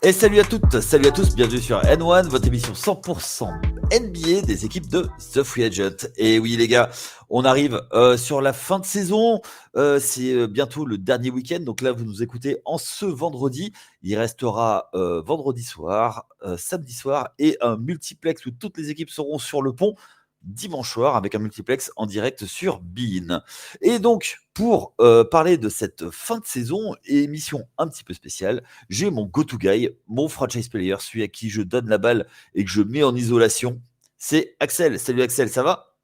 Et salut à toutes, salut à tous, bienvenue sur N1, votre émission 100% NBA des équipes de The Free Agent. Et oui les gars, on arrive sur la fin de saison, c'est bientôt le dernier week-end, donc là vous nous écoutez en ce vendredi. Il restera vendredi soir, samedi soir et un multiplex où toutes les équipes seront sur le pont dimanche soir avec un multiplex en direct sur Bein. Et donc, pour parler de cette fin de saison, émission un petit peu spéciale, j'ai mon go-to guy, mon franchise player, celui à qui je donne la balle et que je mets en isolation. C'est Axel. Salut Axel, ça va?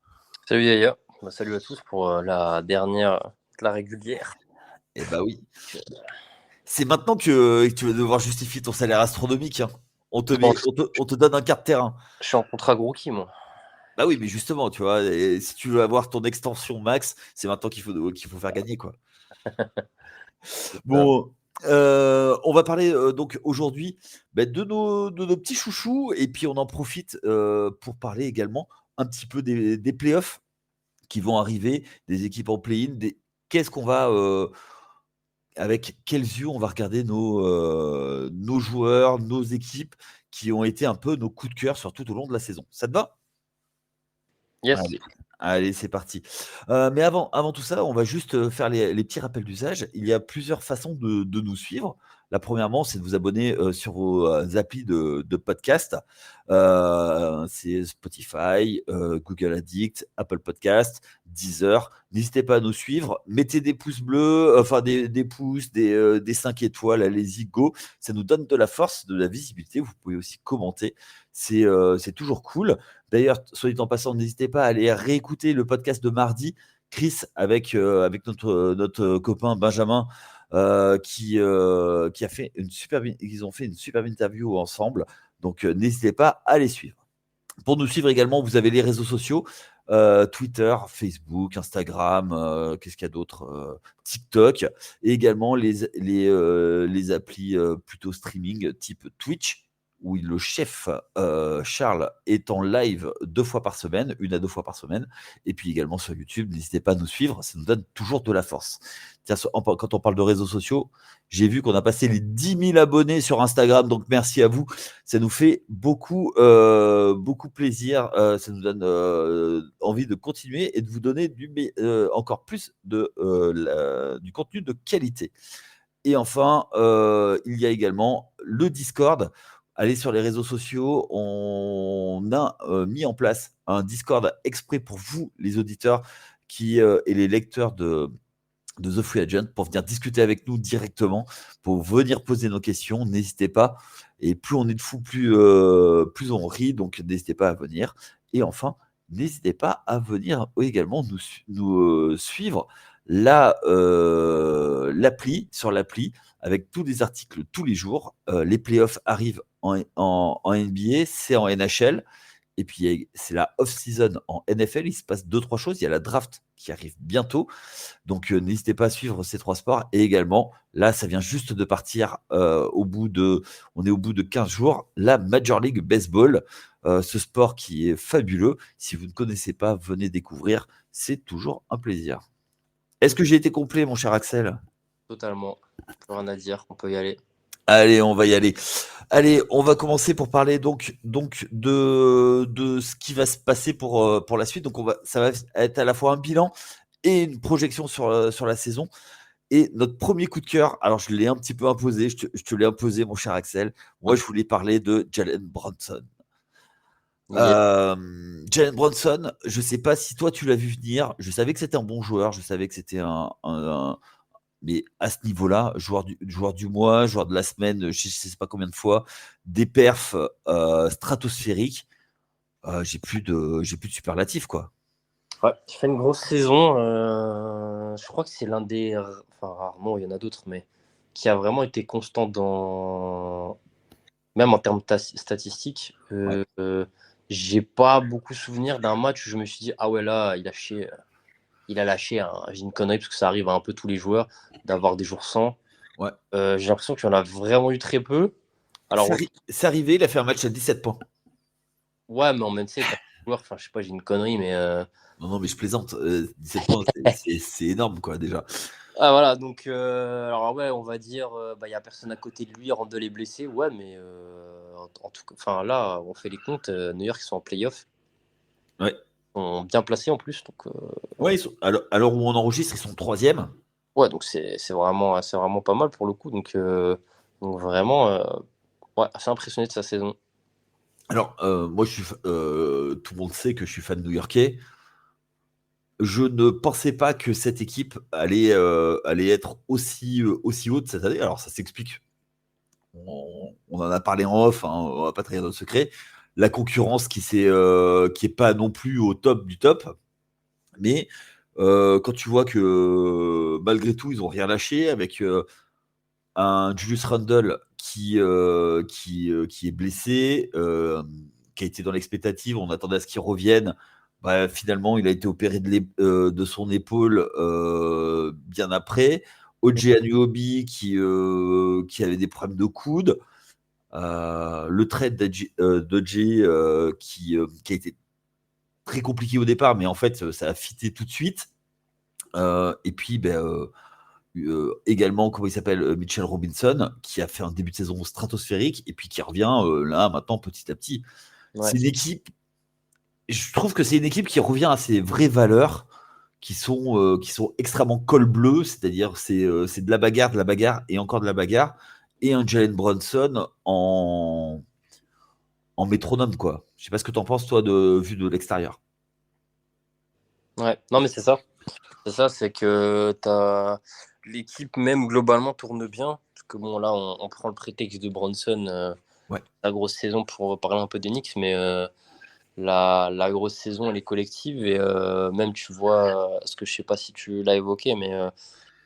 Salut Yaya, salut à tous pour la dernière, la régulière. Eh bah oui. C'est maintenant que tu vas devoir justifier ton salaire astronomique, hein. On te donne un quart de terrain. Je suis en contrat rookie, moi. Bah oui, mais justement, tu vois, et si tu veux avoir ton extension max, c'est maintenant qu'il faut faire gagner, quoi. Bon, on va parler donc aujourd'hui de nos petits chouchous et puis on en profite pour parler également un petit peu des playoffs qui vont arriver, des équipes en play-in, qu'est-ce qu'on va avec quels yeux on va regarder nos joueurs, nos équipes qui ont été un peu nos coups de cœur sur tout au long de la saison. Ça te va? Yes. Allez, c'est parti. Mais avant tout ça, on va juste faire les petits rappels d'usage. Il y a plusieurs façons de nous suivre. La premièrement, c'est de vous abonner sur vos applis de podcast. C'est Spotify, Google Addict, Apple Podcast, Deezer. N'hésitez pas à nous suivre. Mettez des pouces bleus, enfin des pouces, des 5 étoiles. Allez-y, go. Ça nous donne de la force, de la visibilité. Vous pouvez aussi commenter. C'est toujours cool. D'ailleurs, soit dit en passant, n'hésitez pas à aller réécouter le podcast de mardi, Chris, avec notre copain Benjamin, qui a fait ils ont fait une superbe interview ensemble. Donc, n'hésitez pas à les suivre. Pour nous suivre également, vous avez les réseaux sociaux, Twitter, Facebook, Instagram, qu'est-ce qu'il y a d'autre, TikTok, et également les applis plutôt streaming type Twitch, où le chef Charles est en live 2 fois par semaine, 1 à 2 fois par semaine, et puis également sur YouTube. N'hésitez pas à nous suivre, ça nous donne toujours de la force. Tiens, quand on parle de réseaux sociaux, j'ai vu qu'on a passé les 10 000 abonnés sur Instagram, donc merci à vous. Ça nous fait beaucoup plaisir. Ça nous donne envie de continuer et de vous donner encore plus du contenu de qualité. Et enfin, il y a également le Discord. Allez sur les réseaux sociaux. On a mis en place un Discord exprès pour vous, les auditeurs et les lecteurs de The Free Agent pour venir discuter avec nous directement, pour venir poser nos questions. N'hésitez pas. Et plus on est de fous, plus on rit. Donc, n'hésitez pas à venir. Et enfin, n'hésitez pas à venir également nous suivre sur l'appli avec tous les articles tous les jours. Les playoffs arrivent en NBA, c'est en NHL. Et puis, c'est la off-season en NFL. Il se passe 2-3 choses. Il y a la draft qui arrive bientôt. Donc, n'hésitez pas à suivre ces 3 sports. Et également, là, ça vient juste de partir on est au bout de 15 jours. La Major League Baseball, ce sport qui est fabuleux. Si vous ne connaissez pas, venez découvrir. C'est toujours un plaisir. Est-ce que j'ai été complet, mon cher Axel? Totalement. Plus rien à dire, on peut y aller. Allez, on va y aller. Allez, on va commencer pour parler donc de ce qui va se passer pour la suite. Donc, ça va être à la fois un bilan et une projection sur la saison. Et notre premier coup de cœur, alors je l'ai un petit peu imposé, je te l'ai imposé, mon cher Axel. Moi, je voulais parler de Jalen Brunson. Yes. Jalen Brunson, je ne sais pas si toi tu l'as vu venir. Je savais que c'était un bon joueur, je savais que c'était mais à ce niveau-là, joueur du mois, joueur de la semaine, je ne sais pas combien de fois, des perfs stratosphériques. J'ai plus de superlatifs, quoi. Ouais, il fait une grosse saison. Je crois que c'est l'un des. Enfin, rarement, il y en a d'autres, mais qui a vraiment été constant même en termes statistiques. Ouais. J'ai pas beaucoup souvenir d'un match où je me suis dit, ah ouais, là, il a lâché une connerie, parce que ça arrive à un peu tous les joueurs d'avoir des jours sans. Ouais. J'ai l'impression qu'il y en a vraiment eu très peu. Alors, C'est arrivé, il a fait un match à 17 points. ouais, mais en même temps, joueurs. Enfin, je sais pas, j'ai une connerie, mais. Non, mais je plaisante. 17 points, c'est énorme, quoi, déjà. Ah, voilà, donc, alors, ouais, on va dire, il y a personne à côté de lui, Randle est blessé, ouais, mais en tout cas, enfin, là, on fait les comptes, New York, ils sont en playoff, Ouais. ils sont bien placés en plus, donc, Ouais, à l'heure où on enregistre, ils sont troisième. ouais, donc c'est vraiment pas mal pour le coup, donc vraiment, ouais, assez impressionné de sa saison. Alors, moi, tout le monde sait que je suis fan new-yorkais. Je ne pensais pas que cette équipe allait être aussi haute cette année. Alors, ça s'explique. On en a parlé en off, hein, on va pas trahir notre secret. La concurrence qui est pas non plus au top du top. Mais quand tu vois que malgré tout, ils ont rien lâché avec un Julius Randle qui est blessé, qui a été dans l'expectative. On attendait à ce qu'il revienne. Bah, finalement, il a été opéré de son épaule bien après. OJ Anunoby qui avait des problèmes de coude. Le trade d'OJ qui a été très compliqué au départ, mais en fait, ça a fité tout de suite. Et puis, également, comment il s'appelle, Mitchell Robinson, qui a fait un début de saison stratosphérique et puis qui revient là maintenant petit à petit. Ouais. C'est une équipe, je trouve que c'est une équipe qui revient à ses vraies valeurs, qui sont extrêmement col bleu, c'est-à-dire c'est de la bagarre et encore de la bagarre, et un Jalen Brunson en métronome, quoi. Je sais pas ce que tu en penses, toi, vu de l'extérieur. Ouais, non, mais c'est ça. C'est ça, c'est que l'équipe, même globalement, tourne bien. Parce que bon, là, on prend le prétexte de Bronson, Ouais. la grosse saison, pour parler un peu d'Enix, mais la grosse saison, elle est collective. Et même, tu vois, ce que je sais pas si tu l'as évoqué, mais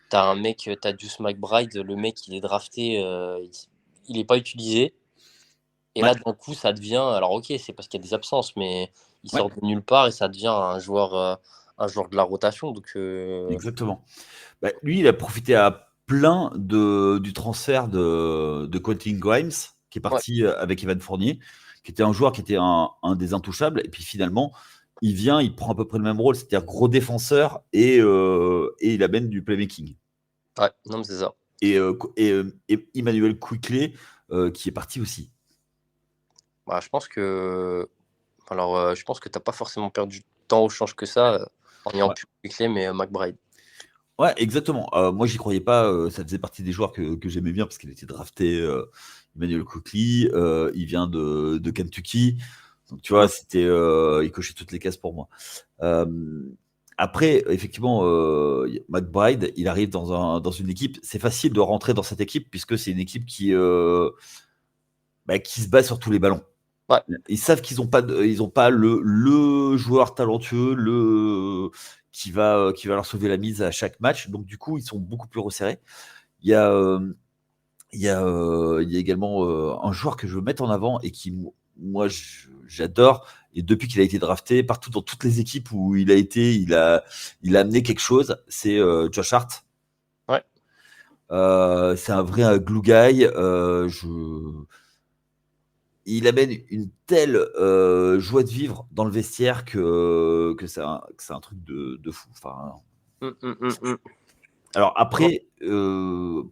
t'as un mec, t'as Deuce McBride, le mec, il est drafté, il est pas utilisé. Et Ouais. là, d'un coup, ça devient. Alors, ok, c'est parce qu'il y a des absences, mais il Ouais. sort de nulle part et ça devient un joueur de la rotation. Donc, Exactement. Bah, lui, il a profité à plein du transfert de Quentin Grimes, qui est ouais, parti avec Evan Fournier, qui était un joueur qui était un des intouchables. Et puis finalement, il vient, il prend à peu près le même rôle, c'est-à-dire gros défenseur et il amène du playmaking. ouais, non, mais c'est ça. Et Emmanuel Quickley, qui est parti aussi. Bah, je pense que. Alors, je pense que t'as pas forcément perdu de temps au change que ça en ayant Ouais. pu Quickley, mais McBride. Ouais, exactement. Moi, j'y croyais pas. Ça faisait partie des joueurs que j'aimais bien parce qu'il était drafté. Emmanuel Quickley, il vient de Kentucky. Donc, tu vois, il cochait toutes les cases pour moi. Euh, Après, effectivement, McBride, il arrive dans une équipe. C'est facile de rentrer dans cette équipe puisque c'est une équipe qui se bat sur tous les ballons. Ouais, Ils savent qu'ils ont pas le joueur talentueux, qui va leur sauver la mise à chaque match. Donc, du coup, ils sont beaucoup plus resserrés. Il y a, il y a également un joueur que je veux mettre en avant et qui, moi, j'adore. Et depuis qu'il a été drafté, partout dans toutes les équipes où il a été, il a amené quelque chose. C'est Josh Hart. ouais. C'est un vrai glue guy. Il amène une telle joie de vivre dans le vestiaire que c'est un truc de fou. Enfin, Hum, hum, hum, hum. alors Non. après,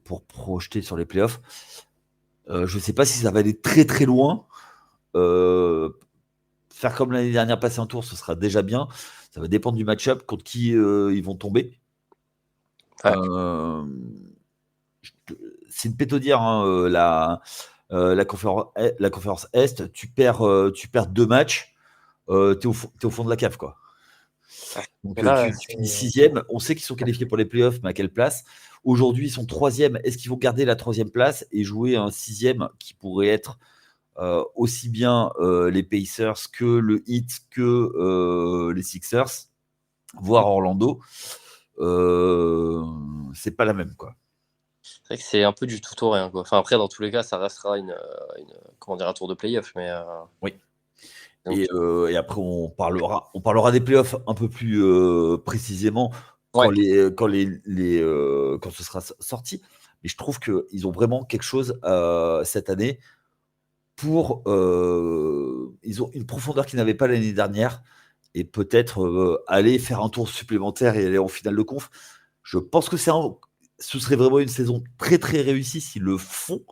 pour projeter sur les playoffs, je ne sais pas si ça va aller très très loin. Faire comme l'année dernière, passer un tour, ce sera déjà bien. Ça va dépendre du match-up contre qui ils vont tomber. Ouais. Euh, c'est une pétodière, hein, la conférence Est. Tu perds deux matchs, t'es au fond de la cave, quoi. Et Donc là, tu finis sixième. On sait qu'ils sont qualifiés pour les playoffs, mais à quelle place? Aujourd'hui, ils sont troisième. Est-ce qu'ils vont garder la troisième place et jouer un sixième qui pourrait être aussi bien les Pacers que le Heat que les Sixers, voire Orlando? C'est pas la même, quoi. c'est vrai que c'est un peu du tout au rien, quoi. Enfin, après, dans tous les cas, ça restera comment dire, un tour de playoff, mais Oui. donc, Et après, on parlera des playoffs un peu plus précisément ouais. quand ce sera sorti. Mais je trouve qu'ils ont vraiment quelque chose cette année ils ont une profondeur qu'ils n'avaient pas l'année dernière et peut-être aller faire un tour supplémentaire et aller en finale de conf. Je pense que ce serait vraiment une saison très très réussie s'ils le font.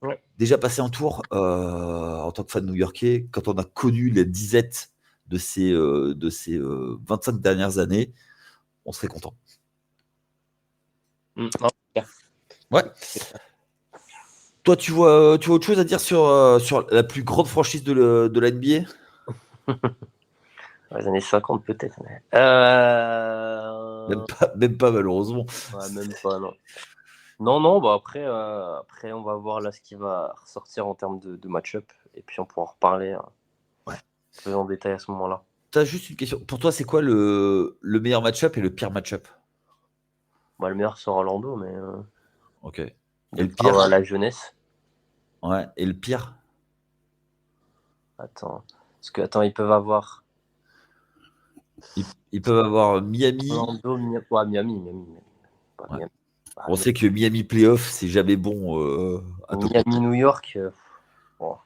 Ouais. Déjà passer un tour en tant que fan new-yorkais, quand on a connu les disettes de ces 25 dernières années, on serait content. Non, ouais. Toi, tu vois autre chose à dire sur la plus grande franchise de la NBA? Les années 50 peut-être. Mais... Même pas malheureusement. Ouais, même pas, non. Non, bah après, on va voir là ce qui va ressortir en termes de match-up. Et puis on pourra en reparler plus en détail à ce moment-là. T'as juste une question. Pour toi, c'est quoi le meilleur match-up et le pire match-up? Bah, le meilleur sera Orlando, mais Ok. Et de le pire? par la jeunesse. Ouais. Et le pire? Attends. Parce que, attends, ils peuvent avoir. Ils peuvent avoir Miami. Orlando, Miami. Ouais. Miami. On sait que Miami Playoff, c'est jamais bon à top. Miami, New York. Bon.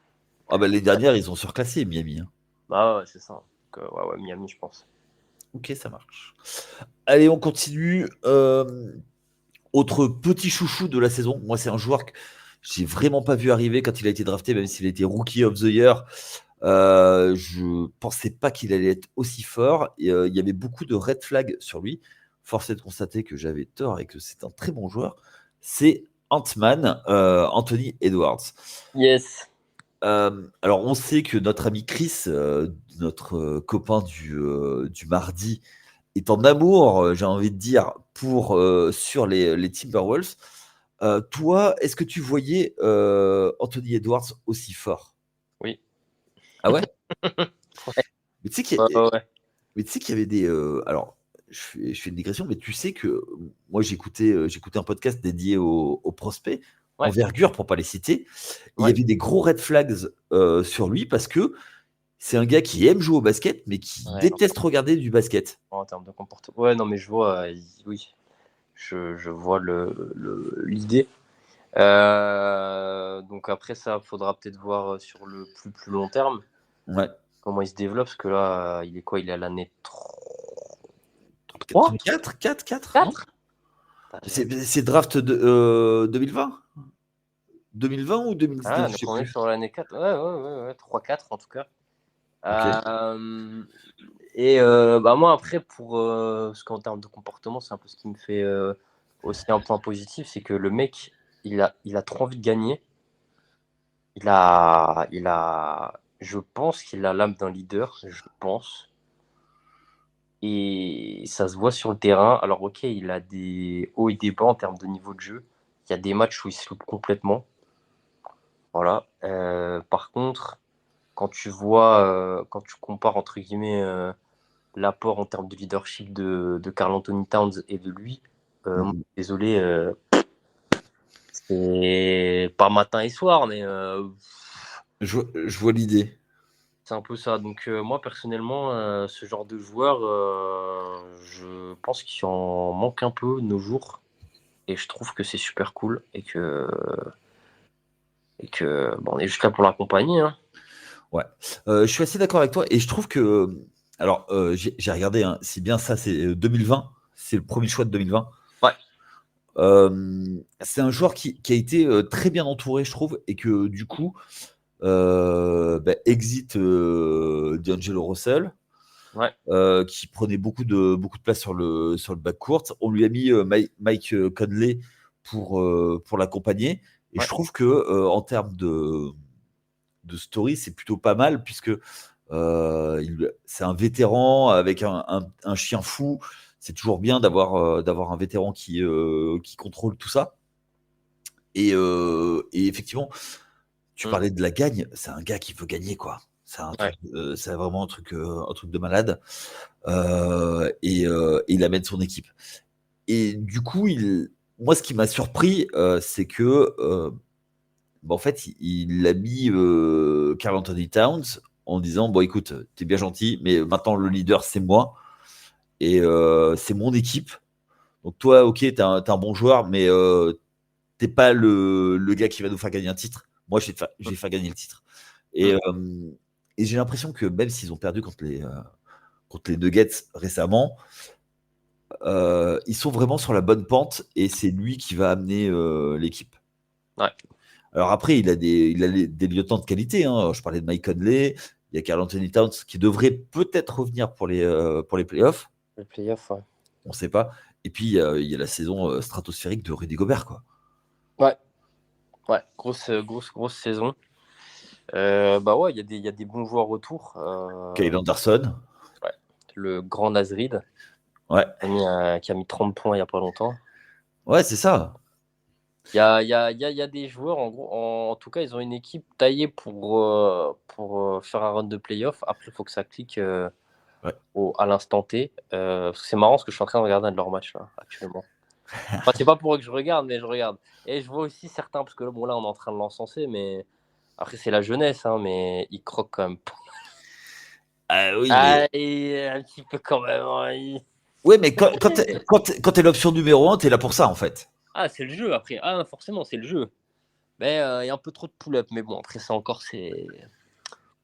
Ah bah, les dernières, ils ont surclassé Miami. Hein. Bah ouais, c'est ça. Donc, ouais, Miami, je pense. Ok, ça marche. Allez, on continue. Autre petit chouchou de la saison. Moi, c'est un joueur que j'ai vraiment pas vu arriver quand il a été drafté, même s'il a été Rookie of the Year. Je pensais pas qu'il allait être aussi fort. Il y avait beaucoup de red flags sur lui. Force est de constater que j'avais tort et que c'est un très bon joueur. C'est Ant-Man, Anthony Edwards. Yes. Alors, on sait que notre ami Chris, notre copain du mardi, est en amour, j'ai envie de dire, sur les Timberwolves. Toi, est-ce que tu voyais Anthony Edwards aussi fort? Oui. Ah ouais? Ouais. Mais tu sais qu'il y, Ouais. mais tu sais qu'il y avait des. Alors, je fais une digression, mais tu sais que moi, j'écoutais un podcast dédié aux prospects, Ouais. envergure pour pas les citer. Et il y Ouais. avait des gros red flags sur lui parce que c'est un gars qui aime jouer au basket, mais qui Ouais, déteste regarder du basket. en termes de comportement. Ouais, non, mais je vois, oui, je vois l'idée. Donc après ça, faudra peut-être voir sur le plus long terme Ouais. comment il se développe, parce que là, il est quoi? Il est à l'année 3? 4, non? C'est draft de 2020 2020 ou 2019, Ah, je sais donc on est plus. sur l'année 4. Ouais, 3-4 en tout cas. Ok. Et bah moi après, parce qu'en termes de comportement, c'est un peu ce qui me fait aussi un point positif, c'est que le mec, il a trop envie de gagner. Je pense qu'il a l'âme d'un leader, je pense. Et ça se voit sur le terrain. Alors ok, il a des hauts et des bas en termes de niveau de jeu. Il y a des matchs où il se loupe complètement. Voilà. Par contre, quand tu compares entre guillemets l'apport en termes de leadership de Karl Anthony Towns et de lui, désolé, c'est pas matin et soir, mais Je vois l'idée. c'est un peu ça. Donc moi personnellement, ce genre de joueur, je pense qu'il en manque un peu de nos jours. Et je trouve que c'est super cool et que bon, on est juste là pour l'accompagner. Hein. Ouais. Je suis assez d'accord avec toi et je trouve que. Alors, j'ai regardé, hein, c'est bien ça, c'est 2020. C'est le premier choix de 2020. Ouais. C'est un joueur qui a été très bien entouré, je trouve, et que du coup, exit D'Angelo Russell, Ouais. qui prenait beaucoup de place sur le backcourt. On lui a mis Mike Conley pour l'accompagner. Et Ouais. je trouve que en termes de story, c'est plutôt pas mal, puisque c'est un vétéran avec un chien fou. C'est toujours bien d'avoir un vétéran qui contrôle tout ça. Et effectivement, tu parlais de la gagne, c'est un gars qui veut gagner, quoi. C'est c'est vraiment un truc de malade. Et il amène son équipe. Et du coup, moi, ce qui m'a surpris, c'est que en fait, il a mis Karl Anthony Towns en disant, bon, écoute, t'es bien gentil, mais maintenant le leader, c'est moi. Et c'est mon équipe. Donc toi, ok, t'es un bon joueur, mais t'es pas le gars qui va nous faire gagner un titre. Moi, j'ai fait gagner le titre. Mm. Et j'ai l'impression que même s'ils ont perdu contre les Nuggets récemment, ils sont vraiment sur la bonne pente et c'est lui qui va amener l'équipe. Ouais. Alors après, il a des lieutenants de qualité. Hein. Je parlais de Mike Conley, il y a Karl Anthony Towns qui devrait peut-être revenir pour les playoffs. Le playoff, ouais. On ne sait pas. Et puis, il y a la saison stratosphérique de Rudy Gobert. Quoi. Ouais, ouais, grosse saison. Bah ouais, il y a des bons joueurs autour. Kyle Anderson. Ouais. Le grand Nasrid, Ouais, qui a mis 30 points il n'y a pas longtemps. ouais c'est ça. Il y a des joueurs, en gros, en tout cas, ils ont une équipe taillée pour faire un run de playoff. Après, il faut que ça clique Ouais. à l'instant T. Parce que c'est marrant parce que je suis en train de regarder un de leurs matchs là, actuellement. Enfin, c'est pas pour eux que je regarde, mais je regarde. Et je vois aussi certains, parce que là, bon, là on est en train de l'encenser, mais après, c'est la jeunesse, hein, mais ils croquent quand même. Ah oui, mais. Ah, et un petit peu quand même. Hein, Oui, mais quand t'es l'option numéro 1, t'es là pour ça, en fait. Ah, c'est le jeu après. Ah, forcément, c'est le jeu. Mais il y a un peu trop de pull-up. Mais bon, après, ça encore, c'est.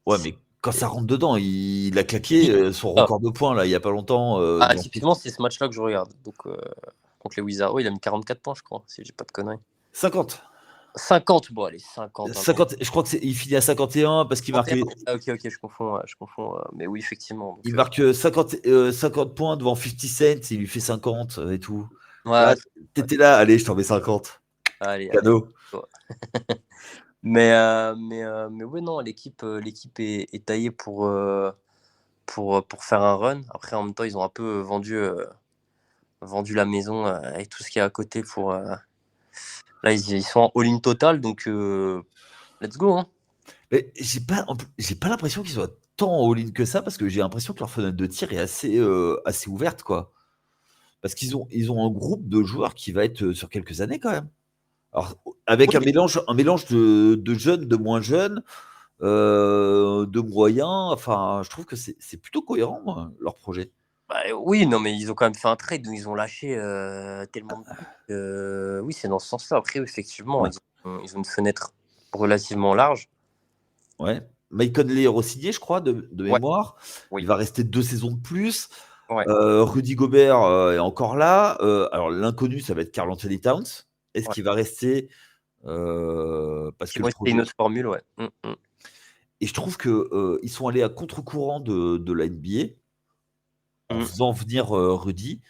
Ouais, mais quand ça rentre dedans, il a claqué son Ah, record de points, là, il y a pas longtemps. typiquement, c'est ce match-là que je regarde. Donc, contre les Wizards. Oh, il a mis 44 points, je crois, si j'ai pas de conneries. 50. 50, bon, allez, 50. 50, je crois qu'il finit à 51 parce qu'il marque, 51. Ah, ok, je confonds. Je confonds mais oui, effectivement. il Donc, marque 50 points devant 50 Cent, il lui fait 50 et tout. ouais, Ah, t'étais là, allez, je t'en mets 50. allez. Cadeau. Mais ouais, non, l'équipe est taillée pour faire un run. Après, en même temps, ils ont un peu vendu la maison avec tout ce qu'il y a à côté pour. Là, ils sont en all-in total, donc let's go. Hein. Mais j'ai pas l'impression qu'ils soient tant all-in que ça parce que j'ai l'impression que leur fenêtre de tir est assez ouverte, quoi. Parce qu'ils ont un groupe de joueurs qui va être sur quelques années quand même. Alors, avec un Oui, mélange de jeunes, de moins jeunes, de moyens. Enfin, je trouve que c'est plutôt cohérent, moi, leur projet. bah, oui, non, mais ils ont quand même fait un trade où ils ont lâché tellement de trucs. Oui, c'est dans ce sens-là. Après, effectivement, Ouais. ils ont une fenêtre relativement large. Ouais. Mike Conley est re-signé, je crois, de Ouais, mémoire. Il oui, va rester 2 saisons de plus. ouais, Rudy Gobert est encore là. Alors, l'inconnu, ça va être Karl Anthony Towns. Est-ce ouais. qu'il va rester parce Ils que vont le essayer une projet. autre formule, ouais. Et je trouve qu'ils sont allés à contre-courant de la NBA en Mm. faisant venir Rudy.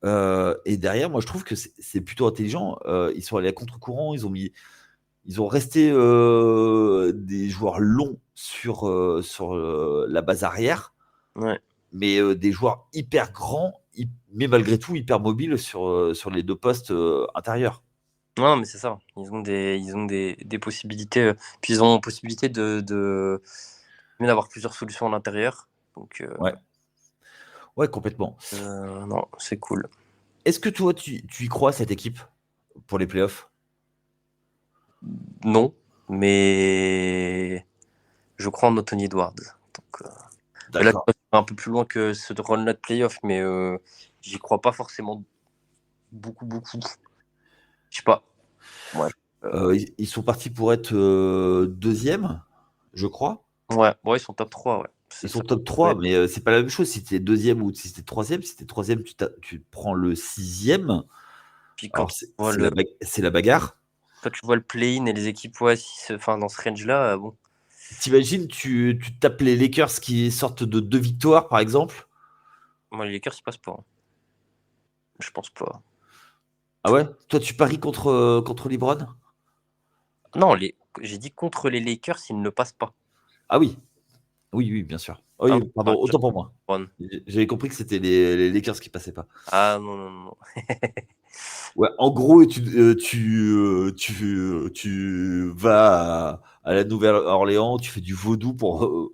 Et derrière, moi, je trouve que c'est plutôt intelligent. Ils sont allés à contre-courant. Ils ont resté des joueurs longs sur la base arrière, Ouais. mais des joueurs hyper grands, mais malgré tout hyper mobiles sur les 2 postes intérieurs. Non, mais c'est ça. Ils ont des possibilités. Puis ils ont possibilité même d'avoir plusieurs solutions à l'intérieur. Donc, Ouais, ouais, complètement. non, c'est cool. Est-ce que toi, tu y crois, cette équipe, pour les playoffs? Non, mais je crois en Anthony Edwards. Donc, mais là, D'accord. je vais un peu plus loin que ce de run-là de playoff, mais j'y crois pas forcément beaucoup. Je sais pas. Ouais. Ils sont partis pour être deuxième, je crois. Ouais, ils sont top 3, ouais. C'est Ils sont ça. top Ouais. 3, mais c'est pas la même chose si tu es deuxième ou si tu es troisième. Si tu es troisième, tu prends le sixième. Puis quand Alors, tu c'est vois c'est le, la, c'est la bagarre. quand tu vois le play-in et les équipes, ouais, enfin, dans ce range-là, bon. T'imagines, tu tapes les Lakers qui sortent de 2 victoires, par exemple. Moi, les Lakers, ils passent pas. Hein. Je pense pas. Ah ouais? Toi, tu paries contre LeBron? Non, j'ai dit contre les Lakers, ils ne passent pas. Ah oui, oui, oui, bien sûr. Ah Ah, oui, non, pardon, enfin, autant pour moi. LeBron. J'avais compris que c'était les Lakers qui passaient pas. Ah non. Ouais, en gros, tu vas à la Nouvelle-Orléans, tu fais du vaudou pour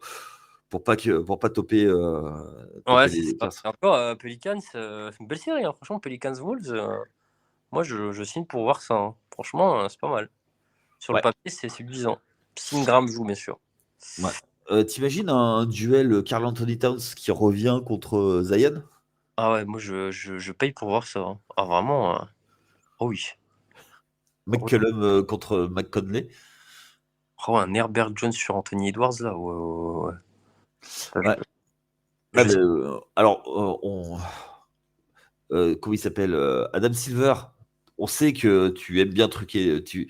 pas Ouais, toper c'est les ça. Lakers. Et encore, Pelicans, c'est une belle série, hein. Franchement, Pelicans Wolves, moi, je signe pour voir ça. Hein. Franchement, c'est pas mal. Sur le Ouais, papier, c'est séduisant. Si Ingram joue, bien sûr. ouais. T'imagines un duel Karl Anthony Towns qui revient contre Zion? Ah ouais, moi, je paye pour voir ça. Hein. Ah, vraiment. Oh oui. Oh oui. McCollum contre McConley? Oh, un Herbert Jones sur Anthony Edwards, là. Ouais. Ouais. Alors, comment il s'appelle Adam Silver. On sait que tu aimes bien truquer. Tu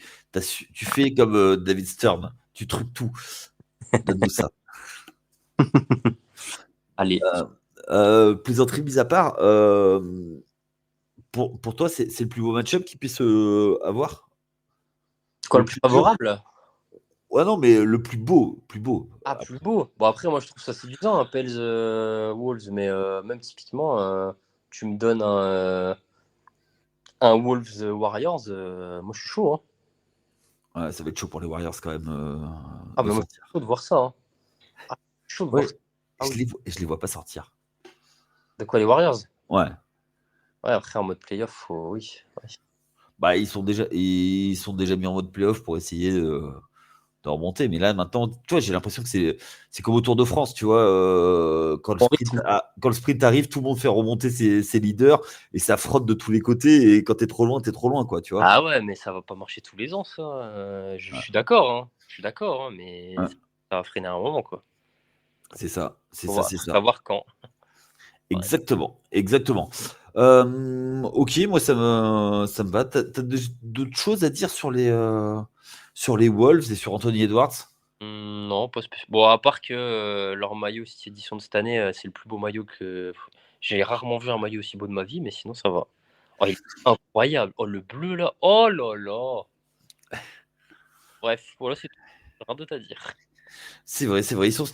fais comme David Stern. Tu truques tout. Donne-nous ça. Allez. Plaisanterie mise à part, pour toi, c'est le plus beau match-up qu'il puisse avoir? Quoi, Le le plus plus dur? favorable? Ouais, non, mais le plus beau. Plus beau. Ah, plus beau. Bon, après, moi, je trouve ça séduisant, un Pels Wolves, mais même typiquement, tu me donnes un Wolves Warriors, moi, je suis chaud. Hein. Ouais, ça va être chaud pour les Warriors quand même Ah, de mais moi, je suis sortir. chaud de voir ça. Hein. Ah, je suis chaud de voir Ouais, ça. Ah oui. je les vois pas sortir. De quoi, les Warriors? Ouais. Ouais, après, en mode playoff, oui. Ouais. Bah, ils sont déjà mis en mode playoff pour essayer de remonter. Mais là, maintenant, tu vois, j'ai l'impression que c'est comme au Tour de France, tu vois. En rythme. Quand le sprint arrive, tout le monde fait remonter ses leaders et ça frotte de tous les côtés. Et quand t'es trop loin, quoi, tu vois. Ah ouais, mais ça va pas marcher tous les ans, ça. Je Ouais, suis d'accord, hein. Je suis d'accord, hein, mais ouais. ça va freiner à un moment, quoi. C'est ça, c'est ça, Faut c'est ça. savoir quand. Ouais. Exactement, exactement. Ok, moi ça me va. T'as d'autres choses à dire sur les Wolves et sur Anthony Edwards? Non, pas spécialement. Bon, à part que leur maillot 6 édition de cette année, c'est le plus beau maillot que. J'ai rarement vu un maillot aussi beau de ma vie, mais sinon ça va. Oh, il est incroyable. Oh, le bleu là. Oh là là. Bref, voilà, c'est tout. Rien d'autre à dire. C'est vrai, c'est vrai. Ils sont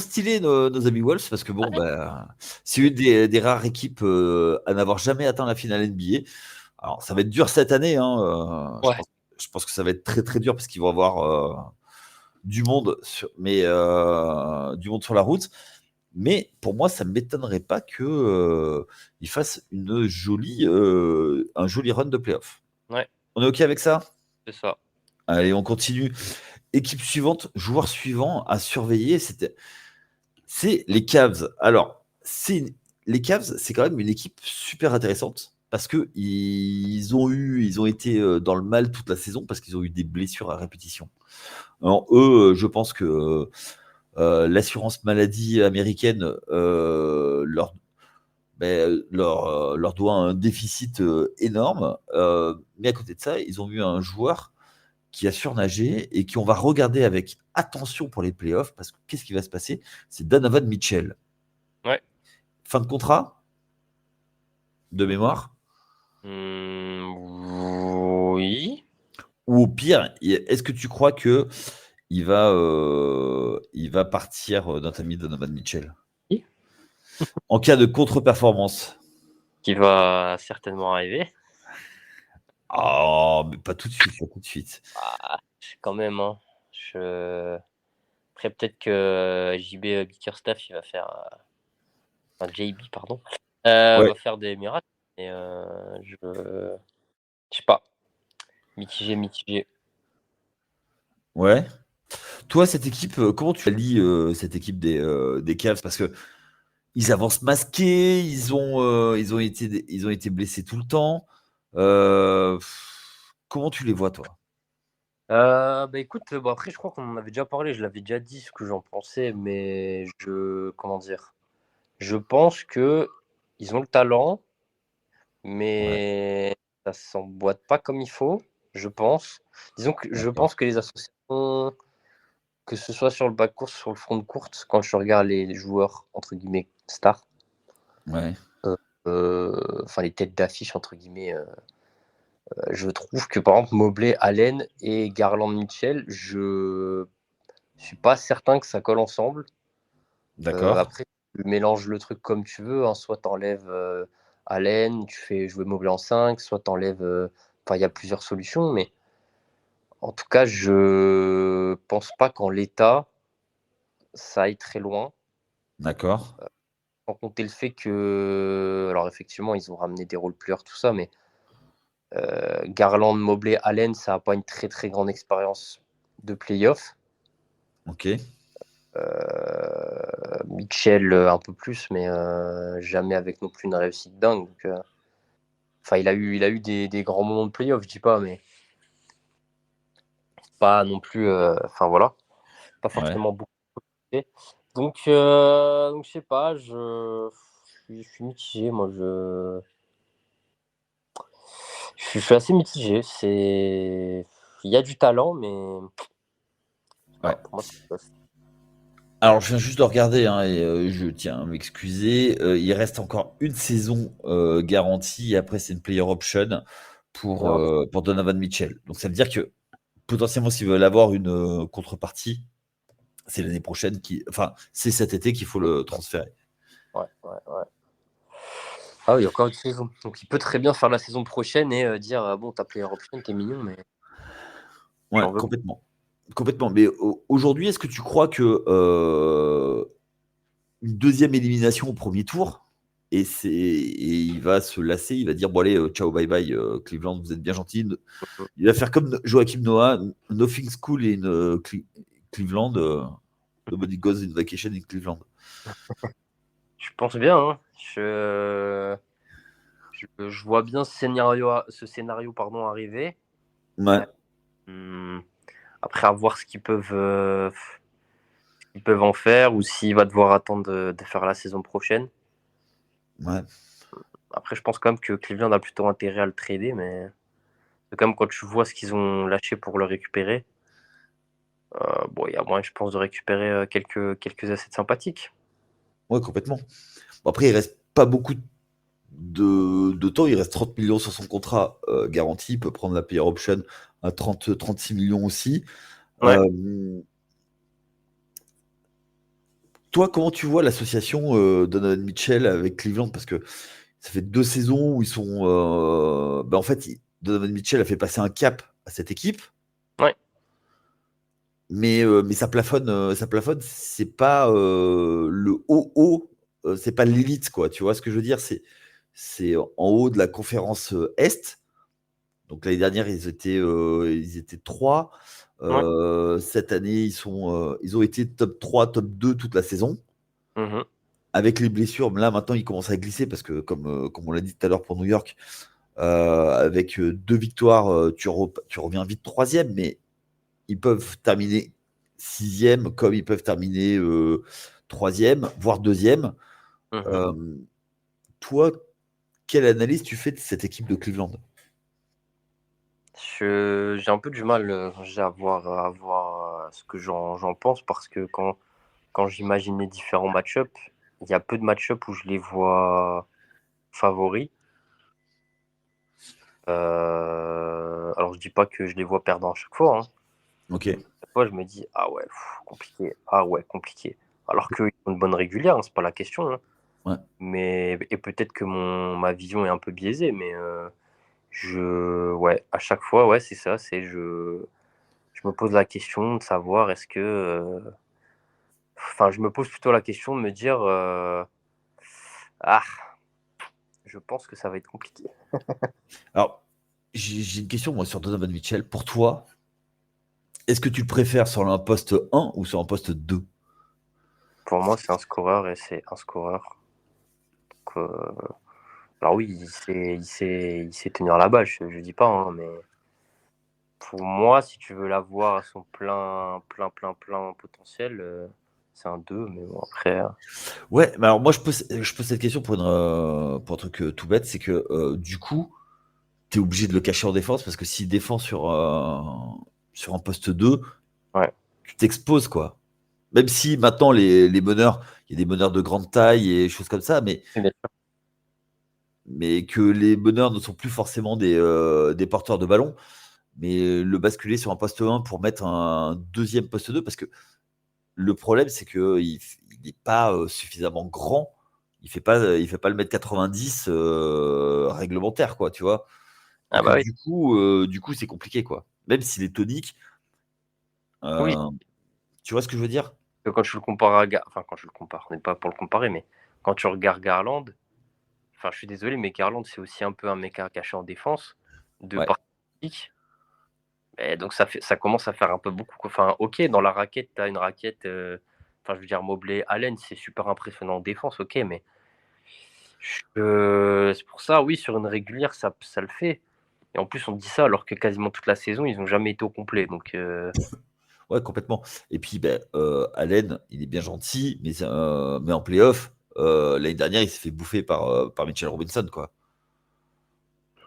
stylés, nos amis Wolves, parce que bon, Ouais. bah, c'est une des rares équipes à n'avoir jamais atteint la finale NBA. Alors, ça va être dur cette année, hein, Ouais. je pense que ça va être très très dur parce qu'ils vont avoir du monde, du monde sur la route. Mais pour moi, ça ne m'étonnerait pas que ils fassent un joli run de playoff. Ouais, On est OK avec ça? c'est ça. Allez, on continue. Équipe suivante, joueur suivant à surveiller, c'est les Cavs. Alors, les Cavs, c'est quand même une équipe super intéressante parce que ils ont été dans le mal toute la saison parce qu'ils ont eu des blessures à répétition. Alors eux, je pense que l'assurance maladie américaine leur doit un déficit énorme. Mais à côté de ça, ils ont eu un joueur qui a surnagé et qui on va regarder avec attention pour les playoffs parce que qu'est-ce qui va se passer? C'est Donovan Mitchell. Ouais. Fin de contrat de mémoire. Oui. Ou au pire, est-ce que tu crois que il va partir d'un ami Donovan Mitchell en cas de contre-performance? Qui va certainement arriver. Oh, mais pas tout de suite, pas tout de suite. Ah, quand même, hein. Je... Après, peut-être que JB Bickerstaff, il va faire. Enfin, JB, pardon. Ouais, Va faire des miracles. Mais je sais pas. Mitigé, mitigé. ouais. Toi, cette équipe, comment tu lis cette équipe des Cavs? Parce que ils avancent masqués, ils ont été blessés tout le temps. Comment tu les vois, toi? Bah écoute, bon après, je crois qu'on en avait déjà parlé. Je l'avais déjà dit ce que j'en pensais, mais comment dire? Je pense que ils ont le talent, Ouais, mais ça s'emboîte pas comme il faut, je pense. Disons que je d'accord. pense que les associations, que ce soit sur le bas de course, sur le front de courte, quand je regarde les joueurs entre guillemets stars, Ouais, enfin les têtes d'affiche entre guillemets, je trouve que par exemple Mobley, Allen et Garland Mitchell, je suis pas certain que ça colle ensemble. d'accord. Après, tu mélanges le truc comme tu veux, hein. Soit tu enlèves Allen, tu fais jouer Mobley en 5, soit tu enlèves. Enfin, il y a plusieurs solutions, mais en tout cas, je pense pas qu'en l'état, ça aille très loin. D'accord. Sans compter le fait que. Alors, effectivement, ils ont ramené des role-players, tout ça, mais Garland, Mobley, Allen, ça n'a pas une très très grande expérience de playoff. Ok. Mitchell, un peu plus, mais jamais avec non plus une réussite dingue. Donc, enfin, il a eu des grands moments de playoff, je dis pas, mais pas non plus, enfin voilà, pas Ouais. forcément beaucoup. Donc je sais pas, je suis mitigé, moi, je suis assez mitigé. Il y a du talent, mais Ouais. pour moi, c'est pas. Alors, je viens juste de regarder, hein, et je tiens à m'excuser. Il reste encore une saison garantie. Et après, c'est une player option pour Donovan Mitchell. Donc, ça veut dire que potentiellement, s'ils veulent avoir une contrepartie, c'est l'année prochaine enfin, c'est cet été qu'il faut le transférer. Ouais, ouais, ouais. Ah oui, encore une saison. Donc il peut très bien faire la saison prochaine et dire bon, t'as player option, t'es mignon, mais Ouais, j'en veux pas. complètement. Complètement. Mais aujourd'hui, est-ce que tu crois que une deuxième élimination au premier tour, et il va se lasser, il va dire bon allez, ciao, bye bye, Cleveland, vous êtes bien gentils. Il va faire comme Joachim Noah, Nothing's cool in Cleveland, nobody goes in vacation in Cleveland. Je pense bien, hein. Je vois bien ce scénario pardon, arriver. Ouais, Hum, Après, à voir ce qu'ils peuvent en faire ou s'il va devoir attendre de faire la saison prochaine. ouais. Après, je pense quand même que Cleveland a plutôt intérêt à le trader, mais c'est quand même quand tu vois ce qu'ils ont lâché pour le récupérer, bon, il y a moyen, je pense, de récupérer quelques assets sympathiques. Ouais, complètement. Bon, après, il reste pas beaucoup de temps, il reste 30 millions sur son contrat garanti, il peut prendre la player option à 36 millions aussi. Ouais. Euh, Toi, comment tu vois l'association Donovan Mitchell avec Cleveland? Parce que ça fait 2 saisons où ils sont. En fait, Donovan Mitchell a fait passer un cap à cette équipe, Ouais. mais ça plafonne, c'est pas le haut, c'est pas l'élite, quoi. Tu vois ce que je veux dire? C'est en haut de la conférence Est. Donc l'année dernière, ils étaient 3. Ouais. Cette année, ils ont été top 3, top 2 toute la saison. Mhm. Avec les blessures, là maintenant, ils commencent à glisser parce que, comme on l'a dit tout à l'heure pour New York, avec 2 victoires, tu reviens vite troisième, mais ils peuvent terminer sixième comme ils peuvent terminer troisième, voire deuxième. Mhm. Euh, Toi, quelle analyse tu fais de cette équipe de Cleveland? J'ai un peu du mal à voir ce que j'en pense parce que quand j'imagine les différents match-ups, il y a peu de match-ups où je les vois favoris. Alors je dis pas que je les vois perdant à chaque fois, hein. Ok. Chaque fois je me dis ah ouais, compliqué, ah ouais, compliqué. Alors qu'ils ont une bonne régulière, hein, c'est pas la question, hein. Ouais. Mais et peut-être que ma vision est un peu biaisée, mais ouais, à chaque fois, ouais, c'est ça, je me pose la question de savoir est-ce que, enfin, je me pose plutôt la question de me dire, ah, je pense que ça va être compliqué. Alors, j'ai une question moi sur Donovan Mitchell. Pour toi, est-ce que tu le préfères sur un poste 1 ou sur un poste 2? Pour moi, c'est un scoreur et c'est un scoreur. Donc, alors oui, il sait tenir la balle, je dis pas, hein, mais pour moi, si tu veux l'avoir à son plein, plein, plein, plein potentiel, c'est un 2. Mais bon, après, Ouais, mais alors moi je pose cette question pour un truc tout bête, c'est que du coup, tu es obligé de le cacher en défense parce que s'il défend sur un poste 2, ouais. tu t'exposes quoi. Même si maintenant les meneurs, il y a des meneurs de grande taille et choses comme ça, mais que les meneurs ne sont plus forcément des porteurs de ballon, mais le basculer sur un poste 1 pour mettre un deuxième poste 2, parce que le problème c'est qu'il n'est pas suffisamment grand. Il fait pas le mètre 90 réglementaire, quoi, tu vois. Ah Donc bah oui. du coup, c'est compliqué, quoi. Même s'il est tonique, Oui, euh, tu vois ce que je veux dire? que quand tu le compares enfin quand tu le compares, on n'est pas pour le comparer, mais quand tu regardes Garland, enfin je suis désolé, mais Garland c'est aussi un peu un mec à cacher en défense, de Ouais. par physique. Et donc ça commence à faire un peu beaucoup, quoi. Enfin OK, dans la raquette, tu as une raquette, enfin je veux dire Mobley, Allen, c'est super impressionnant en défense, OK, mais c'est pour ça, oui, sur une régulière, ça le fait. Et en plus, on dit ça alors que quasiment toute la saison, ils n'ont jamais été au complet. Donc, Ouais, complètement. Et puis, Allen, il est bien gentil, mais en playoff, l'année dernière, il s'est fait bouffer par Mitchell Robinson, quoi.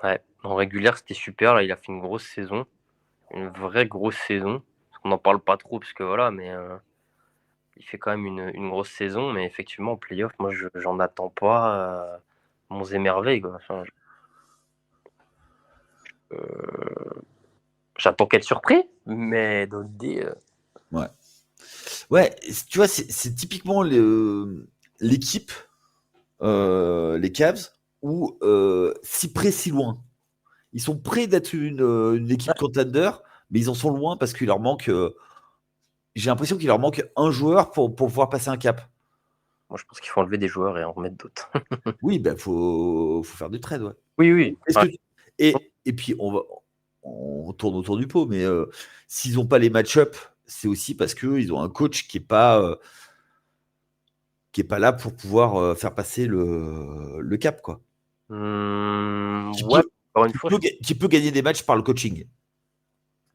ouais, en régulière, c'était super. Là, il a fait une grosse saison. Une vraie grosse saison. Parce qu'on n'en parle pas trop, parce que voilà, mais il fait quand même une grosse saison. Mais effectivement, en playoff, moi, j'en attends pas mon émerveil, quoi. Enfin, j'attends qu'être surpris, mais dans l'idée. Ouais. Ouais, tu vois, c'est typiquement l'équipe, les Cavs, où si près, si loin. Ils sont près d'être une équipe contender, mais ils en sont loin parce qu'il leur manque. J'ai l'impression qu'il leur manque un joueur pour pouvoir passer un cap. Moi, je pense qu'il faut enlever des joueurs et en remettre d'autres. Oui, faut faire du trade, ouais. Oui, oui. Est-ce que et puis on tourne autour du pot, mais s'ils n'ont pas les match-up, c'est aussi parce qu'ils ont un coach qui est pas là pour pouvoir faire passer le cap, quoi. Qui Ouais, peut, encore une fois, qui peut gagner des matchs par le coaching.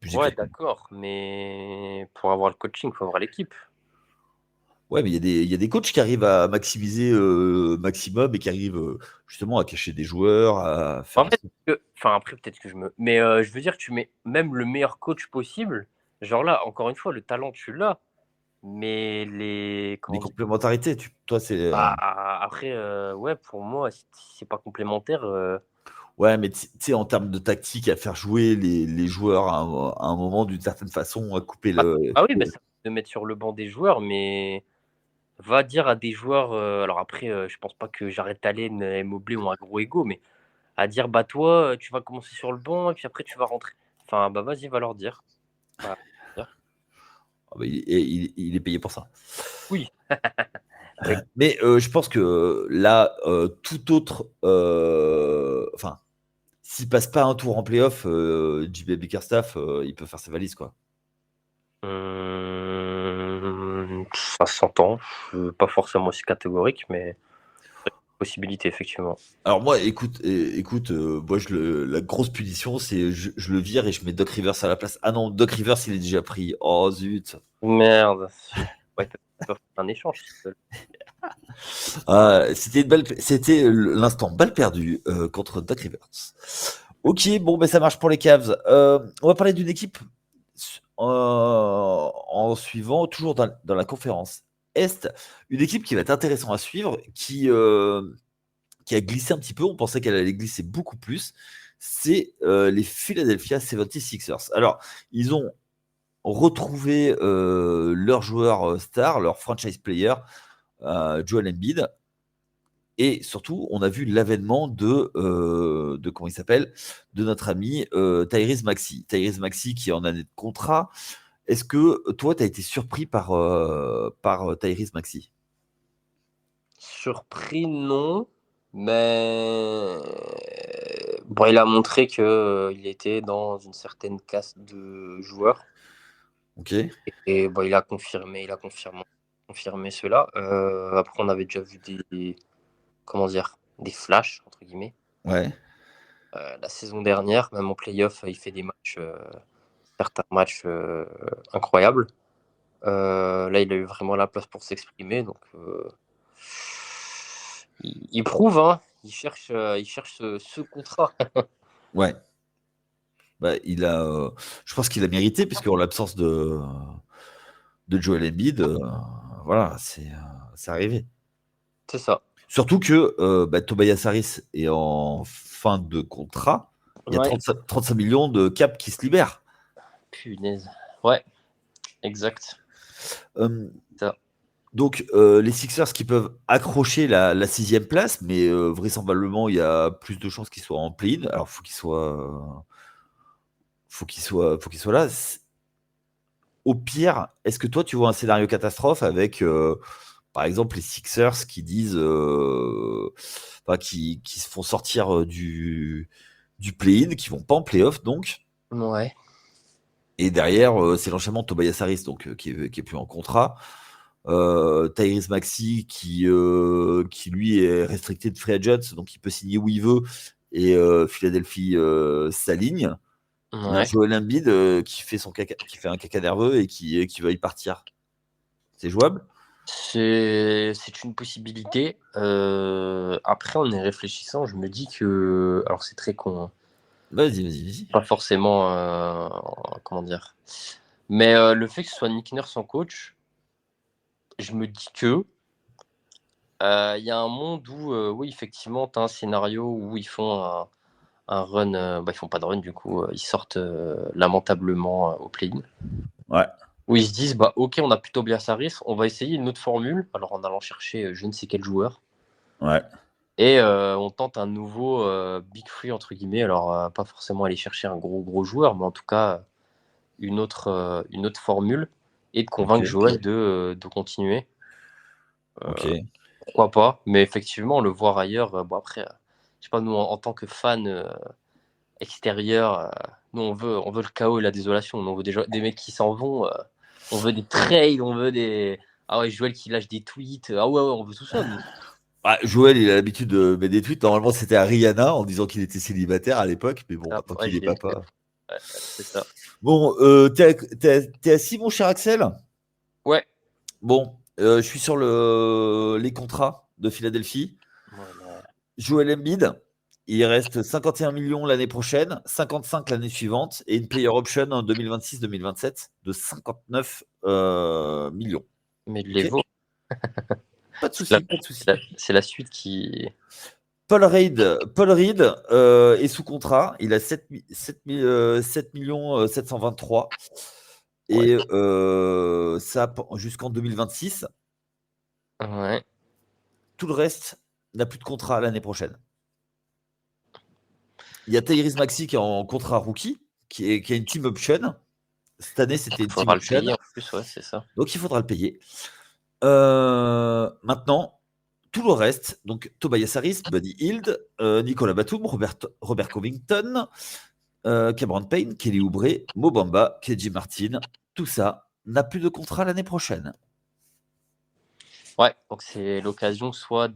Plus ouais, exactement. d'accord. Mais pour avoir le coaching, il faut avoir l'équipe. Ouais, mais il y a des coachs qui arrivent à maximiser maximum et qui arrivent justement à cacher des joueurs, à faire En fait, enfin, après, peut-être que je me. Mais je veux dire, tu mets même le meilleur coach possible. Genre là, encore une fois, le talent, tu l'as. Mais les. des Comment dire. complémentarités. Toi, c'est Après, ouais, pour moi, si c'est pas complémentaire. ouais, mais tu sais, en termes de tactique, à faire jouer les joueurs à un moment d'une certaine façon, à couper Ah, le. ah oui, bah, ça peut te mettre sur le banc des joueurs, mais va dire à des joueurs. Alors après, je pense pas que Jared Allen et Mobley ont un gros ego, mais à dire, bah toi, tu vas commencer sur le banc et puis après tu vas rentrer. Enfin, bah vas-y, va leur dire. Va leur dire. Ah bah, il est payé pour ça. Oui. Oui. Mais je pense que là, tout autre. Enfin, s'il passe pas un tour en playoff, JB Bickerstaff, il peut faire ses valises, quoi. Ça s'entend. Pas forcément aussi catégorique, mais possibilité, effectivement. Alors moi, écoute, moi la grosse punition, c'est je le vire et je mets Doc Rivers à la place. Ah non, Doc Rivers, il est déjà pris. Oh zut. Merde. Ouais, ils peuvent faire un échange s'ils veulent. C'était l'instant balle perdue contre Doc Rivers. Ok, bon, ben ça marche pour les Cavs. On va parler d'une équipe en suivant, toujours dans la conférence Est, une équipe qui va être intéressante à suivre, qui a glissé un petit peu. On pensait qu'elle allait glisser beaucoup plus. C'est les Philadelphia 76ers. Alors, ils ont retrouvé leur joueur star, leur franchise player, Joel Embiid. Et surtout, on a vu l'avènement de comment il s'appelle, de notre ami Tyrese Maxey. Tyrese Maxey qui est en année de contrat. Est-ce que toi, tu as été surpris par Tyrese Maxey? Surpris, non. Mais bon, il a montré que il était dans une certaine caste de joueurs. Ok. Et bon, confirmé cela. Après, on avait déjà vu comment dire, des flashs, entre guillemets. Ouais. La saison dernière, même en playoff, il fait des matchs, certains matchs incroyables. Là, il a eu vraiment la place pour s'exprimer. Donc, il prouve, hein. Il cherche ce contrat. Ouais. Bah, je pense qu'il a mérité, puisque en l'absence de Joel Embiid, voilà, c'est arrivé. C'est ça. Surtout que Tobias Harris est en fin de contrat. Il y a Ouais. 35 millions de cap qui se libèrent. Punaise. Ouais, exact. Euh, Ça. donc, les Sixers qui peuvent accrocher la sixième place, mais vraisemblablement, il y a plus de chances qu'ils soient en play-in. Alors, faut qu'ils soient là. Au pire, est-ce que toi, tu vois un scénario catastrophe avec, par exemple, les Sixers qui disent, enfin, qui se font sortir du play-in, qui vont pas en play-off, donc. Ouais. Et derrière, c'est l'enchaînement de Tobias Harris, donc qui est plus en contrat. Tyrese Maxey qui lui est restricté de free agent, donc il peut signer où il veut, et Philadelphie s'aligne, il y a un Ouais. Joel Embiid qui fait un caca nerveux et qui va y partir. C'est jouable? C'est une possibilité. Après, en y réfléchissant, je me dis que. Alors, c'est très con, hein. Vas-y. Pas forcément. Comment dire. Mais le fait que ce soit Nick Nurse en coach, je me dis que. Il y a un monde où, oui, effectivement, tu as un scénario où ils font un run. Ils font pas de run, du coup. Ils sortent lamentablement au play-in. Ouais. Où ils se disent, bah, ok, on a plutôt bien Harris, on va essayer une autre formule. Alors, en allant chercher je ne sais quel joueur. Ouais. Et on tente un nouveau Big Free, entre guillemets. Alors, pas forcément aller chercher un gros joueur, mais en tout cas, une autre formule. Et de Ok. convaincre Joël de continuer. Ok. Pourquoi pas? Mais effectivement, le voir ailleurs, bon, après, je sais pas, nous, en tant que fans extérieurs, nous, on veut le chaos et la désolation. Nous, on veut des mecs qui s'en vont. On veut des trades, on veut des. Ah ouais, Joël qui lâche des tweets. Ah ouais, on veut tout ça, nous. Ah, Joël, il a l'habitude de mettre des tweets. Normalement, c'était à Rihanna en disant qu'il était célibataire à l'époque, mais bon, Ah, maintenant ouais, qu'il est j'ai vu. papa. Ouais, c'est ça. Bon, t'es assis, mon cher Axel? Ouais. Bon, je suis sur les contrats de Philadelphie. Ouais, mais Joel Embiid, il reste 51 millions l'année prochaine, 55 l'année suivante et une player option en 2026-2027 de 59 millions. mais de Ok. l'Evo, Pas de c'est la, souci, pas de c'est souci. la- c'est la suite qui. Paul Reed est sous contrat. Il a 7 millions 723 Ouais. et ça jusqu'en 2026. Ouais. Tout le reste n'a plus de contrat l'année prochaine. Il y a Tyrese Maxey qui est en contrat rookie, qui a une team option. Cette année, c'était Il une team faudra le option, payer en plus, ouais, c'est ça. donc il faudra le payer. Maintenant, tout le reste, donc Tobias Harris, Buddy Hield, Nicolas Batum, Robert Covington, Cameron Payne, Kelly Oubre, Mo Bamba, KJ Martin, tout ça n'a plus de contrat l'année prochaine. Ouais, donc c'est l'occasion soit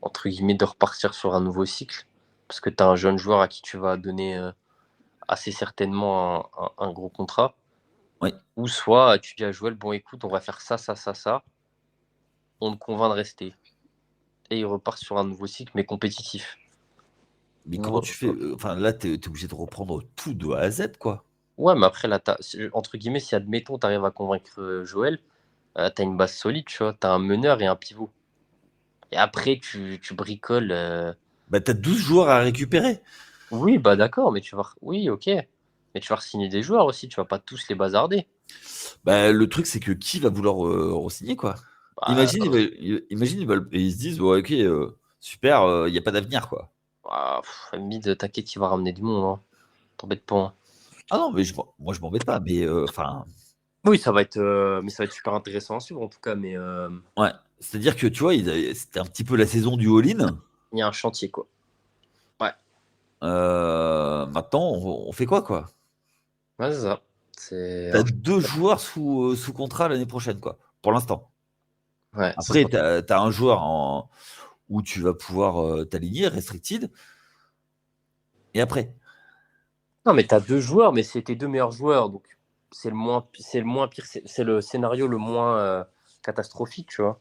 entre guillemets, de repartir sur un nouveau cycle, parce que tu as un jeune joueur à qui tu vas donner assez certainement un gros contrat, Oui, ou soit tu dis à Joël, bon écoute, on va faire ça, on te convainc de rester. Et il repart sur un nouveau cycle, mais compétitif. mais Ou, comment tu fais Enfin, là, tu es obligé de reprendre tout de A à Z, quoi. ouais, mais après, là, entre guillemets, si admettons, tu arrives à convaincre Joël, tu as une base solide, tu vois, tu as un meneur et un pivot. Et après, tu bricoles. Bah, tu as 12 joueurs à récupérer. Oui, bah d'accord, mais Oui, ok. Mais tu vas signer des joueurs aussi, tu vas pas tous les bazarder. Bah, le truc, c'est que qui va vouloir re-signer, quoi? Bah, Imagine, ils se disent, ouais, ok, super, il n'y a pas d'avenir, quoi. Embiid, t'inquiète, il va ramener du monde, hein. T'embête pas, hein. Ah non, mais moi, je m'embête pas, mais enfin, Oui, ça va être super intéressant à suivre en tout cas, mais ouais. C'est-à-dire que, tu vois, c'était un petit peu la saison du all-in. il y a un chantier, quoi. Ouais, Maintenant, on fait quoi, quoi? ouais, c'est ça. C'est T'as deux joueurs sous contrat l'année prochaine, quoi, pour l'instant. ouais, c'est Après, ça. t'as un joueur où tu vas pouvoir t'aligner, restricted, et après. Non, mais t'as deux joueurs, mais c'est tes deux meilleurs joueurs, donc c'est le moins pire, c'est le scénario le moins catastrophique, tu vois,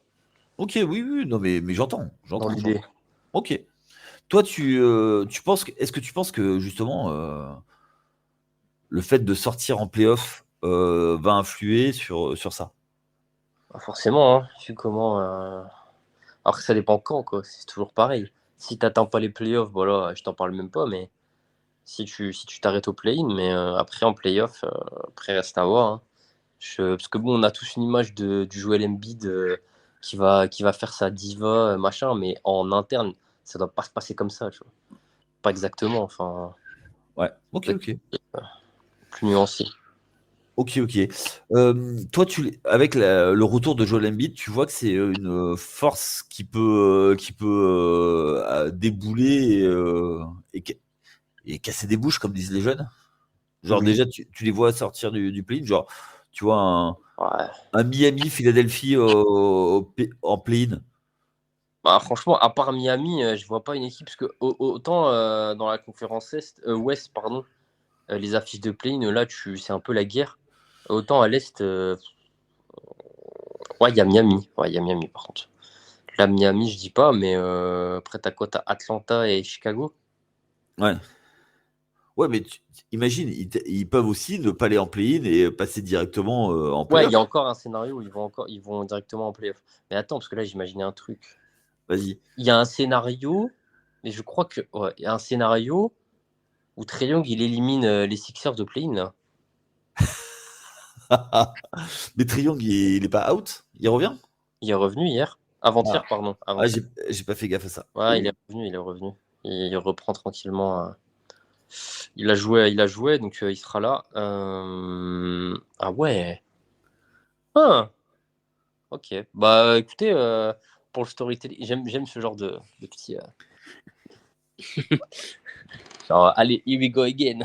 Ok, oui, non, mais j'entends, dans j'entends. l'idée. Ok. Toi, tu penses est-ce que tu penses que justement le fait de sortir en playoff va influer sur ça? Pas forcément, hein, vu comment. Après, ça dépend quand, quoi. C'est toujours pareil. Si t'atteins pas les playoffs, voilà, je t'en parle même pas, mais si tu t'arrêtes au play-in, mais après en playoff, après reste à voir, hein. Parce que bon, on a tous une image du Joel Embiid qui va faire sa diva, machin, mais en interne, ça doit pas se passer comme ça, tu vois. Pas exactement, enfin, Ouais. Ok, peut-être ok. plus nuancé. Ok, ok. Toi, avec le retour de Joel Embiid, tu vois que c'est une force qui peut débouler et casser des bouches, comme disent les jeunes. Genre Oui. déjà, tu les vois sortir du play-in, genre tu vois Ouais. un Miami, Philadelphie en play-in. Bah, franchement, à part Miami, je vois pas une équipe. Parce que autant dans la conférence Ouest, pardon, les affiches de play-in, là, c'est un peu la guerre. Autant à l'Est, ouais, il y a Miami. Ouais, il y a Miami, par contre. Là, Miami, je dis pas, mais après, t'as quoi? T'as Atlanta et Chicago. Ouais. Ouais, mais imagine, ils peuvent aussi ne pas aller en play-in et passer directement en Ouais, il y play-off. a encore un scénario où ils vont directement en play-off. Mais attends, parce que là, j'imaginais un truc. Vas-y. Il y a un scénario, mais je crois que ouais, il y a un scénario où Trae Young, il élimine les Sixers de play-in, là. Mais Triangle, il est pas out? Il revient? Il est revenu hier. Ah, Avant-hier, pardon. ah Avant-hier. j'ai pas fait gaffe à ça. Ouais, il est revenu, il est revenu. Il reprend tranquillement. Il a joué, donc il sera là. Ah ouais. Ah, ok. Bah écoutez, pour le storytelling, j'aime ce genre de petit. Genre, allez, here we go again.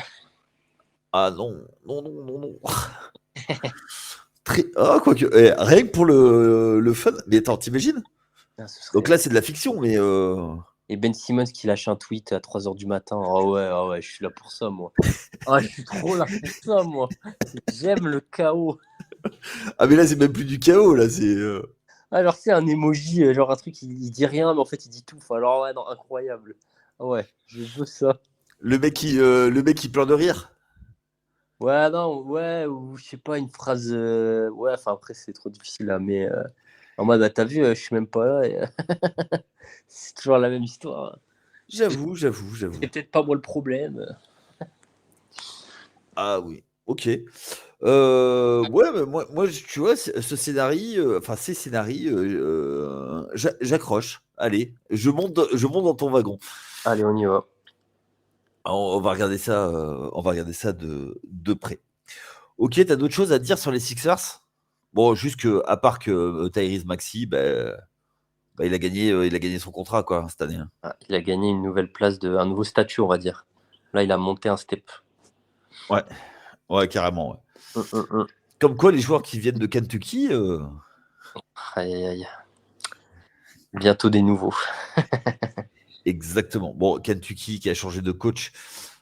Ah non, non, non, non, non. Ah, quoique, rien que pour le fun. Mais attends, t'imagines? Ah, ce Donc serait... là, c'est de la fiction, mais Et Ben Simmons qui lâche un tweet à 3h du matin. Ah ouais, je suis là pour ça, moi. Ah, je suis trop là pour ça, moi. J'aime le chaos. ah, mais là, c'est même plus du chaos, là, c'est. Alors, c'est un emoji, genre un truc, il dit rien, mais en fait, il dit tout. Enfin, alors, ouais, non, incroyable. Ah ouais, je veux ça. Le mec qui pleure de rire. Ouais, non, ouais, ou je sais pas, une phrase. Ouais, enfin, après, c'est trop difficile là, mais en mode, bah, t'as vu, je suis même pas là. C'est toujours la même histoire. J'avoue, j'avoue, C'est j'avoue. peut-être pas moi le problème. Ah oui, ok. Ouais, mais moi, tu vois, ce scénario, enfin, ces scénarios, j'accroche. Allez, je monte dans ton wagon. Allez, on y va. On va regarder ça de près. Ok, t'as d'autres choses à dire sur les Sixers? Bon, juste que, à part que Tyrese Maxey, il a gagné son contrat, quoi, cette année, hein. Ah, il a gagné une nouvelle place, un nouveau statut, on va dire. Là, il a monté un step. Ouais, ouais, carrément, ouais. Hum. Comme quoi, les joueurs qui viennent de Kentucky, Aïe, aïe, aïe. Bientôt des nouveaux. exactement. Bon, Kentucky qui a changé de coach,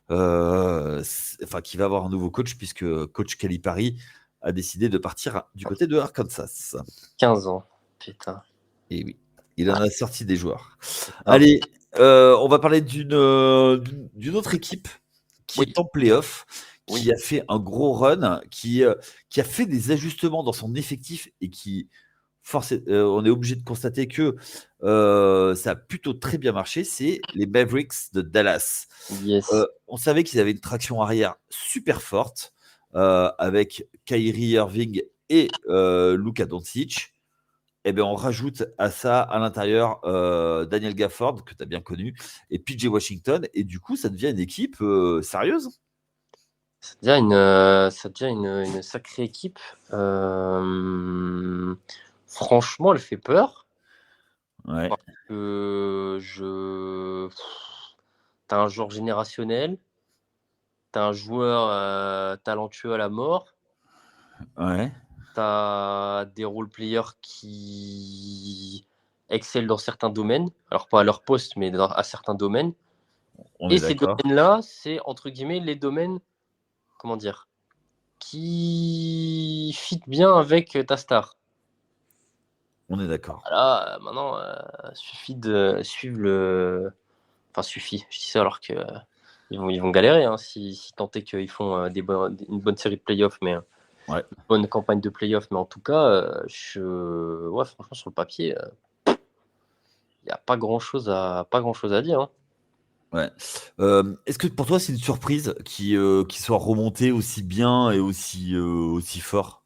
enfin, qui va avoir un nouveau coach, puisque coach Calipari a décidé de partir du côté de Arkansas. 15 ans. Putain. Et oui, il en Ah, a sorti des joueurs. hein. Allez, on va parler d'une autre équipe qui Oui, est en playoff, oui. qui a fait un gros run, qui a fait des ajustements dans son effectif et qui, on est obligé de constater que ça a plutôt très bien marché. C'est les Mavericks de Dallas. Yes. On savait qu'ils avaient une traction arrière super forte avec Kyrie Irving et Luka Doncic. Eh bien, on rajoute à ça, à l'intérieur, Daniel Gafford, que tu as bien connu, et PJ Washington. Et du coup, ça devient une équipe sérieuse. Ça devient une sacrée équipe. Franchement, elle fait peur. Ouais, Parce que T'as un joueur générationnel, t'as un joueur talentueux à la mort, ouais, t'as des role-players qui excellent dans certains domaines, alors pas à leur poste, mais à certains domaines. on Et est ces d'accord. domaines-là, c'est entre guillemets les domaines, comment dire, qui fit bien avec ta star. On est d'accord. Voilà, maintenant, suffit de suivre le. Enfin, suffit, je dis ça alors que ils vont galérer hein, si tant est qu'ils font une bonne série de playoffs, mais Ouais, une bonne campagne de playoffs. Mais en tout cas, ouais, franchement, sur le papier, il n'y a pas grand chose à dire, hein. ouais. Est-ce que pour toi, c'est une surprise qui soit remonté aussi bien et aussi fort?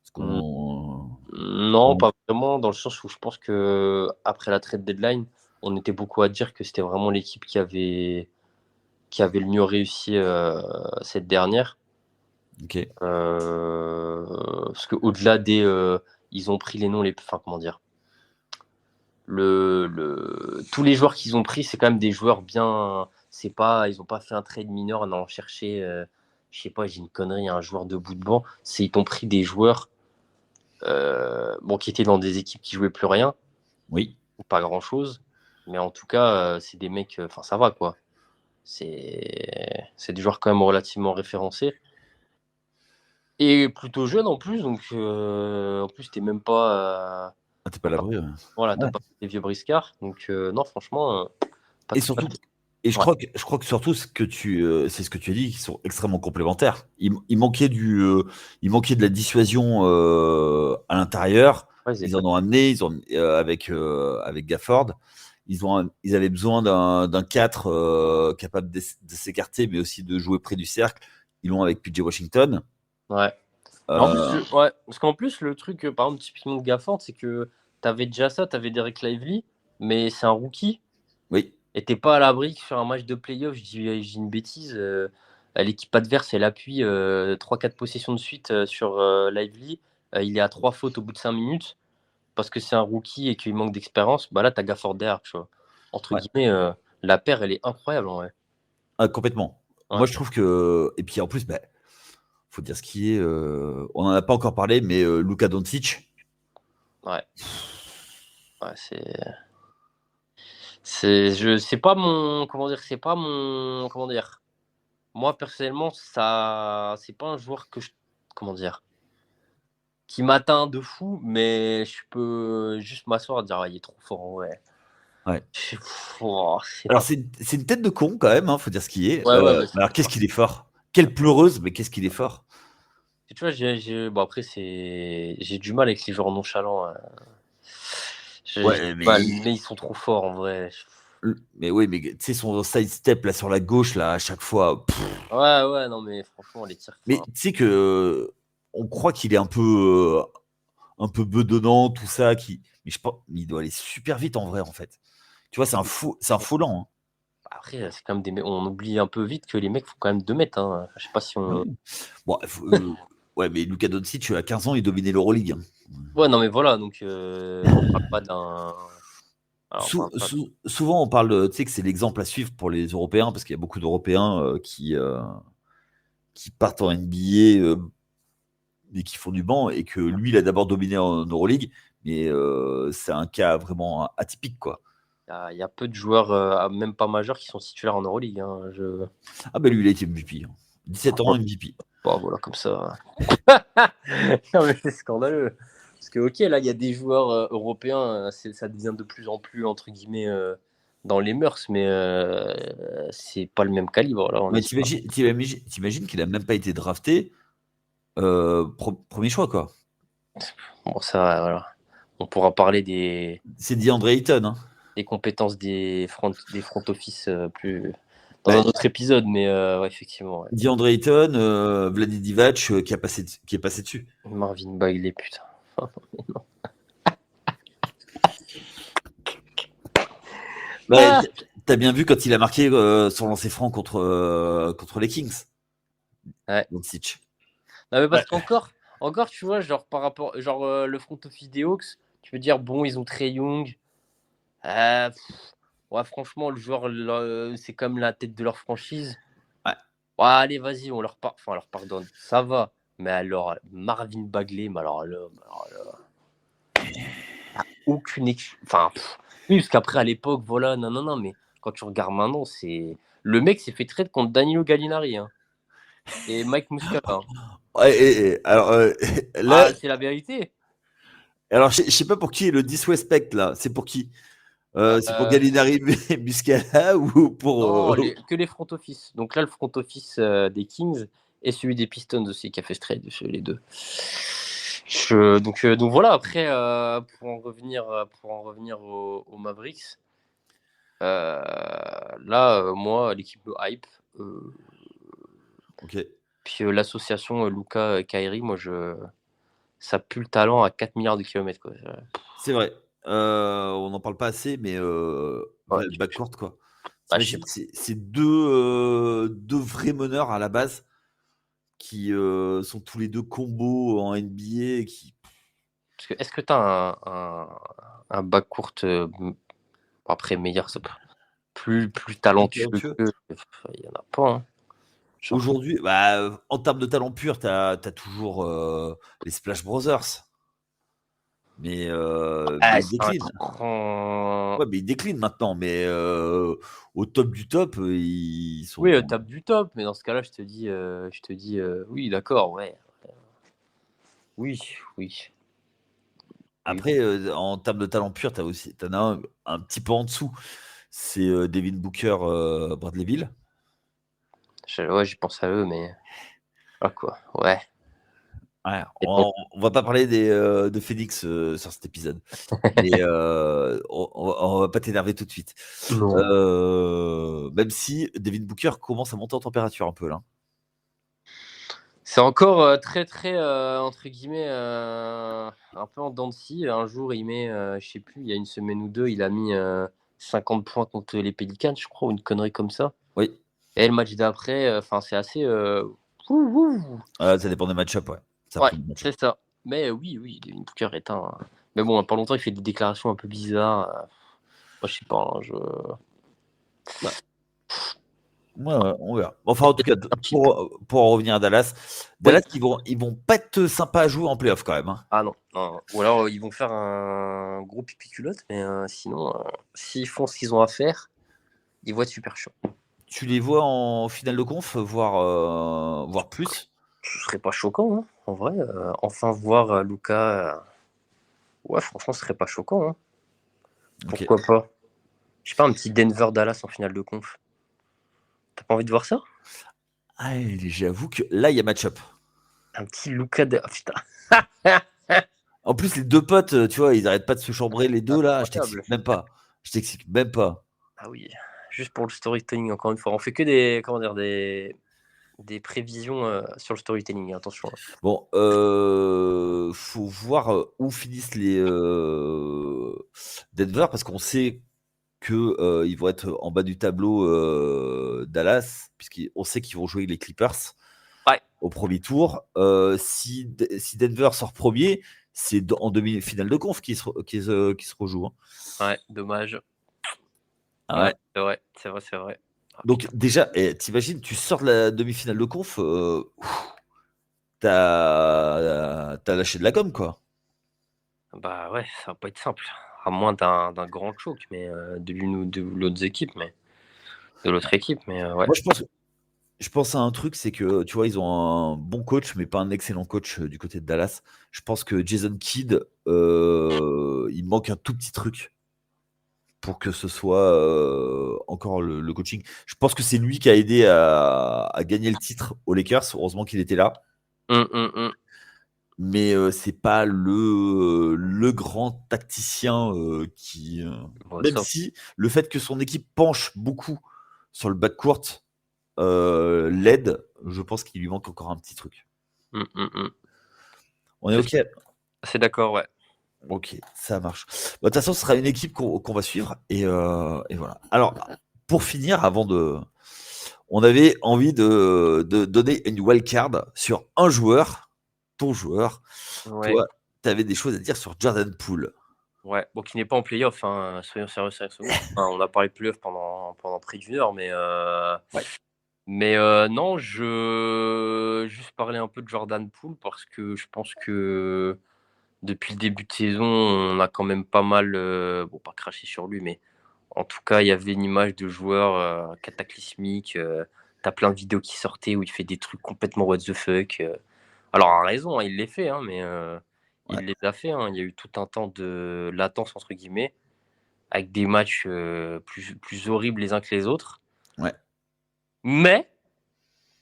Parce Mm, qu'on. Non, pas vraiment, dans le sens où je pense que après la trade deadline, on était beaucoup à dire que c'était vraiment l'équipe qui avait le mieux réussi cette dernière. Ok. Parce qu'au-delà ils ont pris les noms les. Enfin, comment dire. Tous les joueurs qu'ils ont pris, c'est quand même des joueurs bien. C'est pas, ils ont pas fait un trade mineur en allant chercher, je sais pas, j'ai une connerie, un joueur de bout de banc. Ils t'ont pris des joueurs bon, qui étaient dans des équipes qui jouaient plus rien. Oui. pas grand-chose. Mais en tout cas, c'est des mecs, enfin ça va quoi. C'est des joueurs quand même relativement référencés. Et plutôt jeune en plus, donc en plus t'es même pas, Ah, t'es pas à l'abri. voilà, t'as Ouais. pas des vieux briscards. Donc non, franchement, pas Et de- pas surtout, de- et je ouais, crois que surtout c'est ce que tu as dit, qu'ils sont extrêmement complémentaires. Il manquait de la dissuasion à l'intérieur. ouais, Ils en ont amené, avec Gafford. Ils avaient besoin d'un 4 capable de s'écarter, mais aussi de jouer près du cercle. Ils l'ont avec PJ Washington. ouais. Mais en plus, Euh, ouais, parce qu'en plus le truc, par exemple typiquement de Gafford, c'est que t'avais déjà ça, t'avais Derek Lively, mais c'est un rookie. oui, Et t'es pas à l'abri que sur un match de playoff, je dis une bêtise, l'équipe adverse, elle appuie 3-4 possessions de suite sur Lively. Il est à 3 fautes au bout de 5 minutes parce que c'est un rookie et qu'il manque d'expérience. Bah là, t'as Gafford derrière, tu vois. Entre ouais, guillemets, la paire, elle est incroyable en vrai. complètement. Ouais, Moi, je trouve que. Et puis en plus, bah, faut dire ce qui est. On n'en a pas encore parlé, mais Luka Doncic. ouais, ouais, c'est pas mon, comment dire, c'est pas mon, comment dire. Moi personnellement, ça, c'est pas un joueur que je, comment dire, qui m'atteint de fou, mais je peux juste m'asseoir et dire: «Ah, il est trop fort, ouais». Ouais. Je oh, c'est Alors, pas c'est une tête de con quand même, hein, faut dire ce qui est. ouais, ouais, bah, Alors, qu'est-ce qu'il est fort. Quelle pleureuse, mais qu'est-ce qu'il est fort. tu vois, bon, après, j'ai du mal avec les joueurs nonchalants, j'ai du Ouais, mal, mais ils sont trop forts en vrai. mais oui, mais tu sais, son side step là sur la gauche, là, à chaque fois. Ouais, ouais, non, mais franchement, les tirs, Mais enfin, tu sais que on croit qu'il est un peu bedonnant, tout ça. Mais je pense, mais il doit aller super vite en vrai, en fait. Tu vois, c'est un faux lent, hein. après, c'est quand même on oublie un peu vite que les mecs font quand même 2 mètres, hein. Je sais pas si Ah on oui. Bon, ouais, mais Luka Doncic, à 15 ans, il dominait l'Euroleague, hein. ouais, non, mais voilà, donc on parle pas d'un alors on parle pas Souvent, on parle, tu sais, que c'est l'exemple à suivre pour les Européens, parce qu'il y a beaucoup d'Européens qui partent en NBA et qui font du banc, et que lui, il a d'abord dominé en Euroleague, mais c'est un cas vraiment atypique, quoi. il y a peu de joueurs, même pas majeurs qui sont titulaires en Euroleague, hein, Ah, ben lui, il a été MVP, hein. 17 ans, MVP. bah, voilà, comme ça. Non, mais c'est scandaleux. Parce que, ok, là, il y a des joueurs européens, ça devient de plus en plus, entre guillemets, dans les mœurs, mais c'est pas le même calibre. Là, on Mais est sur... t'imagines qu'il a même pas été drafté premier choix, quoi. Bon, ça, voilà. On pourra parler C'est DeAndre Ayton, hein. des compétences des front office plus dans Bah, un autre épisode, mais ouais, effectivement. Ouais. DeAndre Ayton, Vlade Divac, qui est passé dessus. Marvin Bagley, putain. Bah, Ah t'as bien vu quand il a marqué son lancer franc contre les Kings, ouais. Doncic. Non, mais Ouais. parce encore, tu vois, genre par rapport, genre le front office des Hawks, tu peux dire bon, ils ont Trey Young. Ouais, franchement, le joueur, c'est comme la tête de leur franchise. Ouais. Ouais, allez, vas-y, enfin, on leur pardonne. Ça va. Mais alors, Marvin Bagley, mais alors là, aucune enfin, oui, parce qu'après, à l'époque, voilà, non, non, non, mais quand tu regardes maintenant, c'est. Le mec s'est fait trade contre Danilo Gallinari, hein, et Mike Muscala, hein. Ouais, alors là, Ah, c'est la vérité. alors je sais pas pour qui est le disrespect là. C'est pour qui? C'est pour Euh, Gallinari Muscala ou pour non, que les front office. Donc là, le front office des Kings et celui des Pistons aussi qui a fait ce trade, les deux. Donc voilà, après, pour en revenir aux Mavericks, là, moi, l'équipe de hype, euh, Ok, puis l'association Luka-Kyrie, moi, ça pue le talent à 4 milliards de kilomètres, quoi. c'est vrai. On n'en parle pas assez, mais Ouais, ouais, le backcourt quoi. bah, je sais T'imagines, pas. c'est deux vrais meneurs à la base qui sont tous les deux combos en NBA et qui. Parce que, est-ce que tu as un backcourt après meilleur, plus Plus talentueux talentueux. que. Il n'y en a pas, hein. Genre, Aujourd'hui, en termes de talent pur, tu as toujours les Splash Brothers. Mais Ah, il c'est un décline. grand. Ouais, mais il décline maintenant, mais au top du top, ils sont Oui, top du top, mais dans ce cas-là, je te dis, oui, d'accord, ouais. Oui, oui, oui. après, en termes de talent pur, tu en as un petit peu en dessous. C'est, Devin Booker, Bradley Beal. Ouais, j'y pense à eux, mais. Ah, quoi, ouais. Ouais, C'est bon. on va pas parler de Phoenix, sur cet épisode. Mais, on va pas t'énerver tout de suite. Non. Même si Devin Booker commence à monter en température un peu là. C'est encore très, très, entre guillemets, un peu en dents de scie. Un jour, il met, je sais plus, il y a une semaine ou deux, il a mis 50 points contre les Pelicans, je crois, ou une connerie comme ça. Oui, Et le match d'après, enfin, c'est assez. Ouh, ouh. ça dépend des match-up, ouais. Ça Ouais, prend le match-up. c'est ça. Mais oui, oui, Devin Booker est un. Mais bon, pas longtemps, il fait des déclarations un peu bizarres. Moi, je sais pas. Bah, ouais, ouais, on verra. Enfin, en tout cas, Un petit peu. pour en revenir à Dallas, Oui. Dallas, ils vont pas être sympas à jouer en playoff quand même, hein. Ah non, non, non. Ou alors, ils vont faire un gros pipi-culotte, mais sinon, s'ils font ce qu'ils ont à faire, ils vont être super chauds. Tu les vois en finale de conf, voire plus. Ce serait pas choquant, hein, en vrai. Enfin, voir Luka. Ouais, franchement, ce serait pas choquant, hein. Ok. Pourquoi pas? Je sais pas, un petit Denver-Dallas en finale de conf. T'as pas envie de voir ça? Ah, j'avoue que là, il y a match-up. Un petit Luka de. Ah, putain. En plus, les deux potes, tu vois, ils arrêtent pas de se chambrer les deux là. Je t'excite Incroyable. même pas. Je t'excite même pas. Ah oui, juste pour le storytelling, encore une fois. On fait que des, comment dire, des prévisions sur le storytelling, attention. Bon, faut voir où finissent les Denver parce qu'on sait que ils vont être en bas du tableau, Dallas, puisqu'on sait qu'ils vont jouer les Clippers Ouais, au premier tour. Si Denver sort premier, c'est en demi-finale de conf qui se rejoue, hein. ouais, dommage. Ah Ouais, ouais. c'est vrai, c'est vrai, c'est vrai. Ah Donc putain. déjà, t'imagines, tu sors de la demi-finale de conf, t'as lâché de la gomme, quoi. Bah ouais, ça va pas être simple. À moins d'un grand choc, mais de l'une ou de l'autre équipe, mais de l'autre équipe, mais ouais. Moi, je pense à un truc, c'est que, tu vois, ils ont un bon coach, mais pas un excellent coach du côté de Dallas. Je pense que Jason Kidd, il manque un tout petit truc pour que ce soit encore le coaching. Je pense que c'est lui qui a aidé à gagner le titre aux Lakers. Heureusement qu'il était là. Hum. Mais c'est pas le grand tacticien Ouais, même ça. si le fait que son équipe penche beaucoup sur le backcourt l'aide, je pense qu'il lui manque encore un petit truc. Hum. On est C'est OK? c'est d'accord, ouais. OK, ça marche. Bah, de toute façon, ce sera une équipe qu'on va suivre et voilà. Alors, pour finir, on avait envie de donner une wildcard sur un joueur, ton joueur. Ouais, Toi, tu avais des choses à dire sur Jordan Poole. ouais. Bon, qui n'est pas en playoff, hein, soyons sérieux 5 secondes. Enfin, on a parlé de playoff pendant près d'une heure, Ouais. mais non, juste parler un peu de Jordan Poole parce que je pense que depuis le début de saison, on a quand même pas mal, bon, pas craché sur lui, mais en tout cas, il y avait une image de joueur cataclysmique. Tu plein de vidéos qui sortaient où il fait des trucs complètement what the fuck. Alors, à raison, hein, il les fait, hein, mais Ouais. il les a fait, hein. Il y a eu tout un temps de latence, entre guillemets, avec des matchs plus horribles les uns que les autres. Ouais. Mais,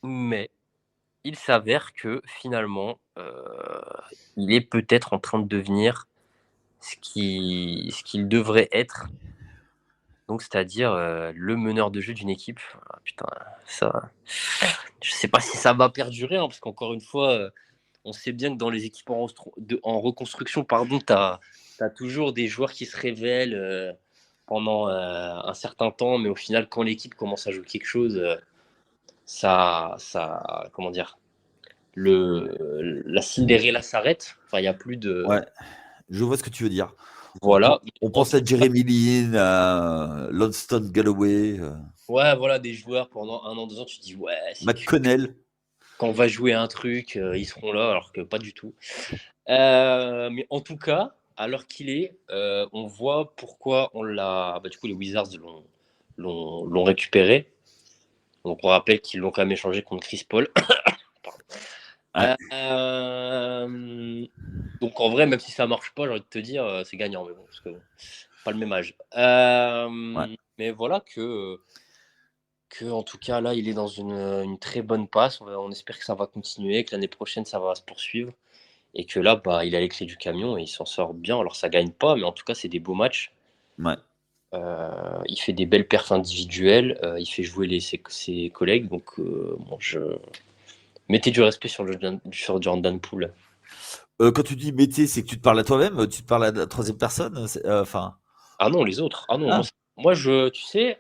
mais, il s'avère que finalement, il est peut-être en train de devenir ce qu'il devrait être. Donc, c'est-à-dire le meneur de jeu d'une équipe. Ah, putain, ça, je sais pas si ça va perdurer, hein, parce qu'encore une fois, on sait bien que dans les équipes en reconstruction, pardon, tu as toujours des joueurs qui se révèlent pendant un certain temps, mais au final, quand l'équipe commence à jouer quelque chose, comment dire, la Cinderella s'arrête. Enfin, il n'y a plus de. Ouais. Je vois ce que tu veux dire. Voilà. On En pense tout à Jeremy Lin, à Lonston Galloway, Ouais, voilà, des joueurs pendant 1 an, 2 ans, tu te dis, ouais, c'est sûr. McConnell. Quand on va jouer un truc, ils seront là, alors que pas du tout. Mais en tout cas, à l'heure qu'il est, on voit pourquoi on l'a. Bah, du coup, les Wizards l'ont récupéré. Donc, on rappelle qu'ils l'ont quand même échangé contre Chris Paul. Ouais. Donc, en vrai, même si ça marche pas, j'ai envie de te dire, c'est gagnant. Mais bon, parce que pas le même âge. Ouais. Mais voilà que, en tout cas, là, il est dans une très bonne passe. On espère que ça va continuer, que l'année prochaine, ça va se poursuivre. Et que là, bah, il a les clés du camion et il s'en sort bien. Alors, ça gagne pas, mais en tout cas, c'est des beaux matchs. Ouais. Il fait des belles perfs individuelles. Il fait jouer ses collègues. Donc, bon, mettez du respect sur Jordan Poole. Quand tu dis métier, c'est que tu te parles à toi-même, tu te parles à la troisième personne, enfin. Ah non, les autres. Ah non, Ah, moi tu sais,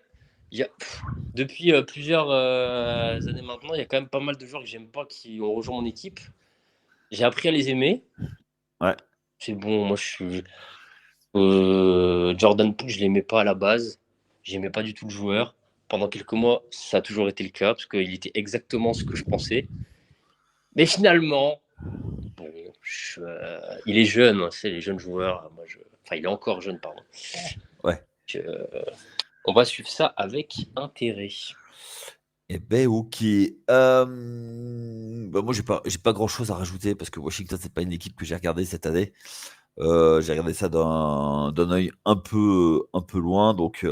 depuis plusieurs années maintenant, il y a quand même pas mal de joueurs que j'aime pas qui ont rejoint mon équipe. J'ai appris à les aimer. ouais. C'est bon, moi je suis. Jordan Poole, je l'aimais pas à la base. J'aimais pas du tout le joueur. Pendant quelques mois, ça a toujours été le cas parce qu'il était exactement ce que je pensais. Mais finalement, bon, il est jeune, hein, c'est les jeunes joueurs. Enfin, il est encore jeune, pardon. Ouais. On va suivre ça avec intérêt. Eh ben ok. Bah, moi, j'ai pas grand-chose à rajouter parce que Washington, c'est pas une équipe que j'ai regardée cette année. J'ai regardé ça d'un œil un peu loin. Donc,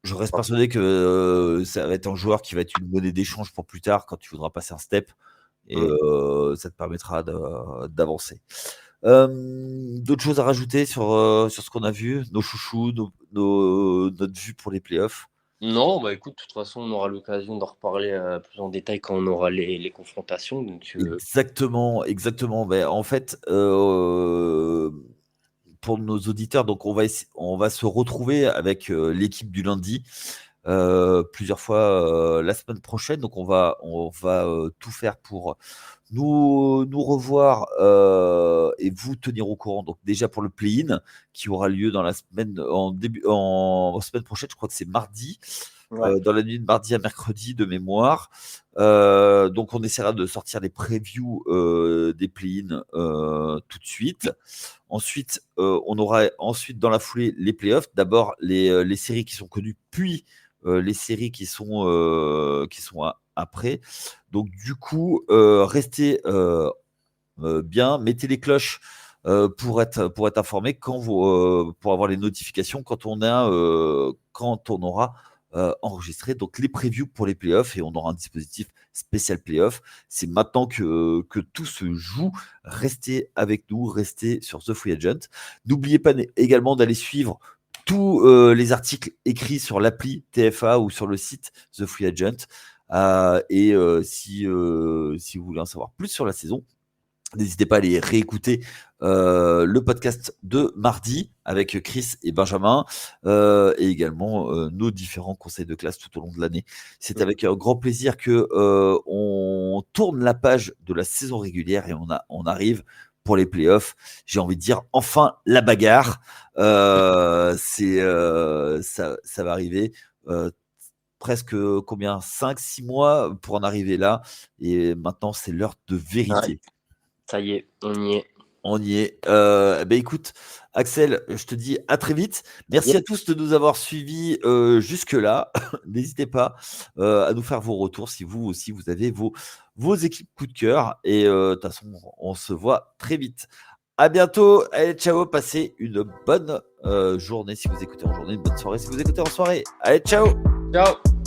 je reste persuadé que ça va être un joueur qui va être une monnaie d'échange pour plus tard quand tu voudras passer un step. Et ça te permettra d'avancer. D'autres choses à rajouter sur ce qu'on a vu, nos chouchous, notre vue pour les playoffs? Non, bah écoute, de toute façon, on aura l'occasion d'en reparler plus en détail quand on aura les confrontations. Donc, Exactement, exactement. Ben, en fait, pour nos auditeurs, donc on va se retrouver avec l'équipe du lundi plusieurs fois la semaine prochaine. Donc on va tout faire pour nous revoir et vous tenir au courant. Donc déjà pour le play-in qui aura lieu dans la semaine en semaine prochaine, je crois que c'est mardi. ouais. Dans la nuit de mardi à mercredi de mémoire. Donc on essaiera de sortir les previews des play-in tout de suite. Ensuite, on aura ensuite dans la foulée les playoffs. D'abord les séries qui sont connues, puis les séries qui sont après. Donc du coup, restez bien, mettez les cloches pour être informé pour avoir les notifications quand on aura enregistré donc les previews pour les playoffs et on aura un dispositif spécial playoff. C'est maintenant que tout se joue. Restez avec nous, restez sur The Free Agent. N'oubliez pas également d'aller suivre tous les articles écrits sur l'appli TFA ou sur le site The Free Agent. Si vous voulez en savoir plus sur la saison, n'hésitez pas à aller réécouter le podcast de mardi avec Chris et Benjamin et également nos différents conseils de classe tout au long de l'année. C'est avec un grand plaisir que on tourne la page de la saison régulière et on arrive pour les playoffs. J'ai envie de dire enfin la bagarre. Ça va arriver. Presque combien 5-6 mois pour en arriver là et maintenant c'est l'heure de vérité. Ouais, ça y est, on y est. On y est. Écoute, Axel, je te dis à très vite. Merci Yep. à tous de nous avoir suivis jusque-là. N'hésitez pas à nous faire vos retours si vous aussi vous avez vos équipes coup de cœur. Et de toute façon, on se voit très vite. À bientôt. Allez, ciao. Passez une bonne journée si vous écoutez en journée, une bonne soirée si vous écoutez en soirée. Allez, ciao. Ciao.